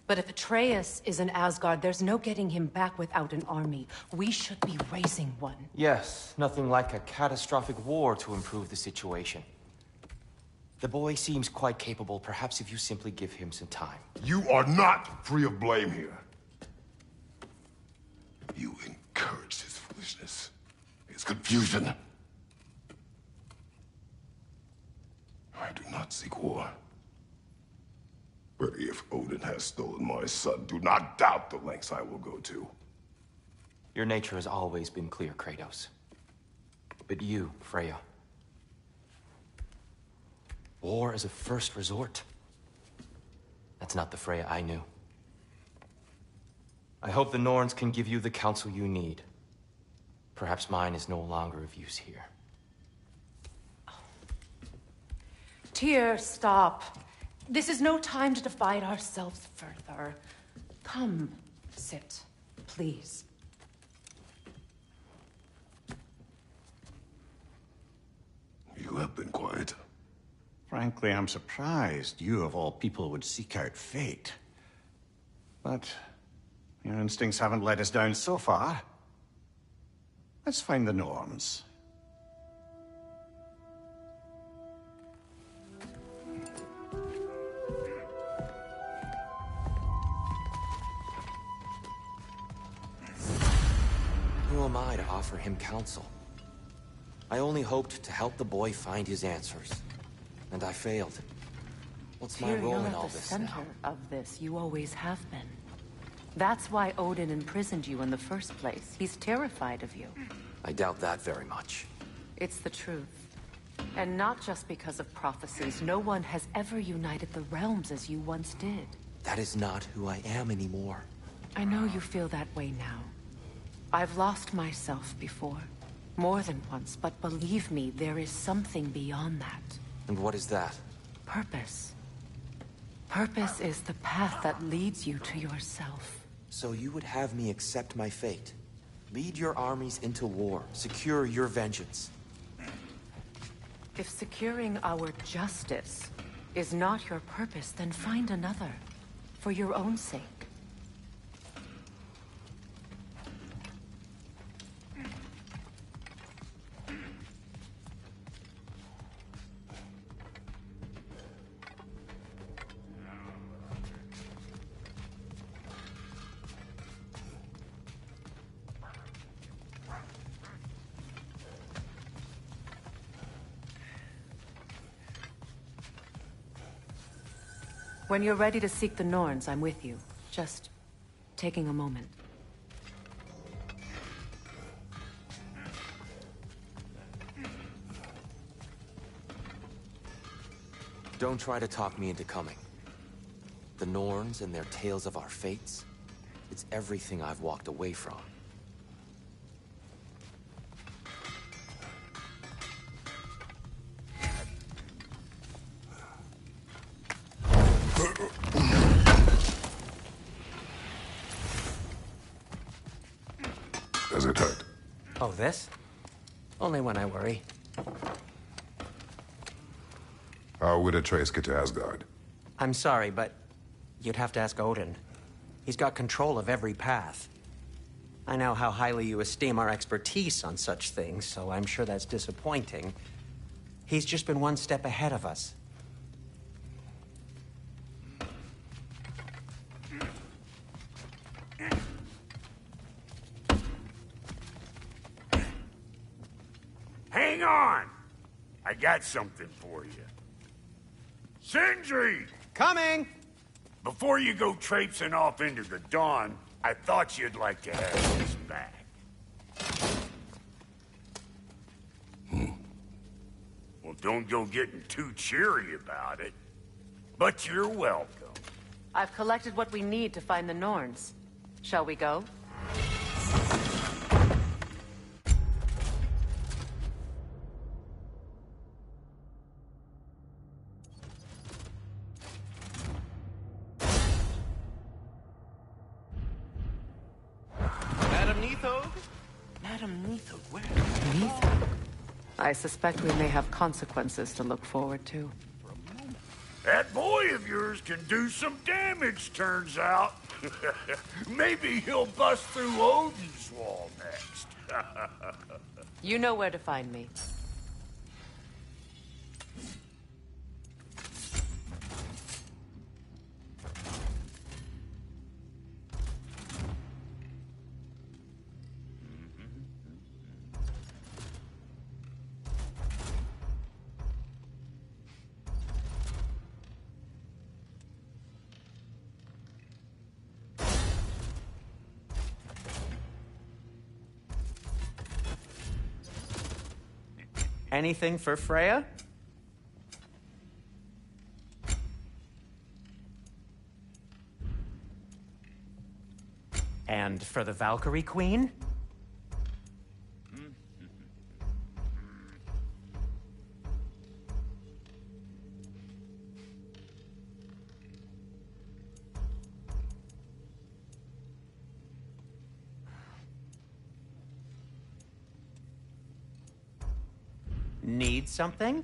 But if Atreus is in Asgard, there's no getting him back without an army. We should be raising one. Yes, nothing like a catastrophic war to improve the situation. The boy seems quite capable. Perhaps if you simply give him some time. You are not free of blame here. You encouraged his foolishness, his confusion. I do not seek war. But if Odin has stolen my son, do not doubt the lengths I will go to. Your nature has always been clear, Kratos. But you, Freya. War as a first resort. That's not the Freya I knew. I hope the Norns can give you the counsel you need. Perhaps mine is no longer of use here. Tyr, stop. This is no time to divide ourselves further. Come, sit, please. You have been quiet. Frankly, I'm surprised you of all people would seek out fate. But your instincts haven't let us down so far. Let's find the Norns. Who am I to offer him counsel? I only hoped to help the boy find his answers. And I failed. What's my Tyr, role you're in at all the this center now? of this. You always have been. That's why Odin imprisoned you in the first place. He's terrified of you. I doubt that very much. It's the truth. And not just because of prophecies. No one has ever united the realms as you once did. That is not who I am anymore. I know you feel that way now. I've lost myself before. More than once, but believe me, there is something beyond that. And what is that? Purpose. Purpose is the path that leads you to yourself. So you would have me accept my fate? Lead your armies into war, secure your vengeance. If securing our justice is not your purpose, then find another. For your own sake. When you're ready to seek the Norns, I'm with you. Just taking a moment. Don't try to talk me into coming. The Norns and their tales of our fates, it's everything I've walked away from. Does it hurt? Oh, this? Only when I worry. How would Atreus get to Asgard? I'm sorry, but you'd have to ask Odin. He's got control of every path. I know how highly you esteem our expertise on such things, so I'm sure that's disappointing. He's just been one step ahead of us. Hang on! I got something for you. Sindri! Coming! Before you go traipsing off into the dawn, I thought you'd like to have this back. Well, don't go getting too cheery about it. But you're welcome. I've collected what we need to find the Norns. Shall we go? Neathog? Madam Neathog, where? Neathog? I suspect we may have consequences to look forward to. That boy of yours can do some damage, turns out. Maybe he'll bust through Odin's wall next. You know where to find me. Anything for Freya? And for the Valkyrie Queen? Need something?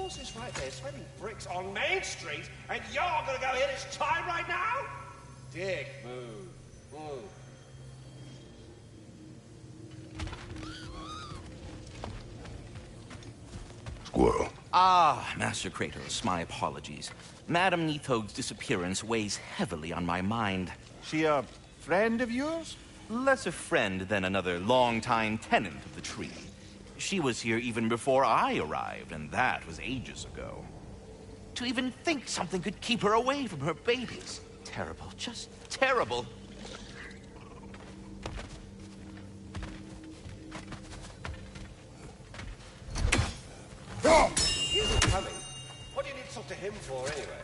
Is right there, sweating bricks on Main Street, and you're gonna go hit his time right now? Dick move. Squirrel. Ah, Master Kratos, my apologies. Madam Neathog's disappearance weighs heavily on my mind. She a friend of yours? Less a friend than another longtime tenant of the tree. She was here even before I arrived, and that was ages ago. To even think something could keep her away from her babies. Terrible, just terrible. He isn't coming. What do you need to talk to him for, anyway?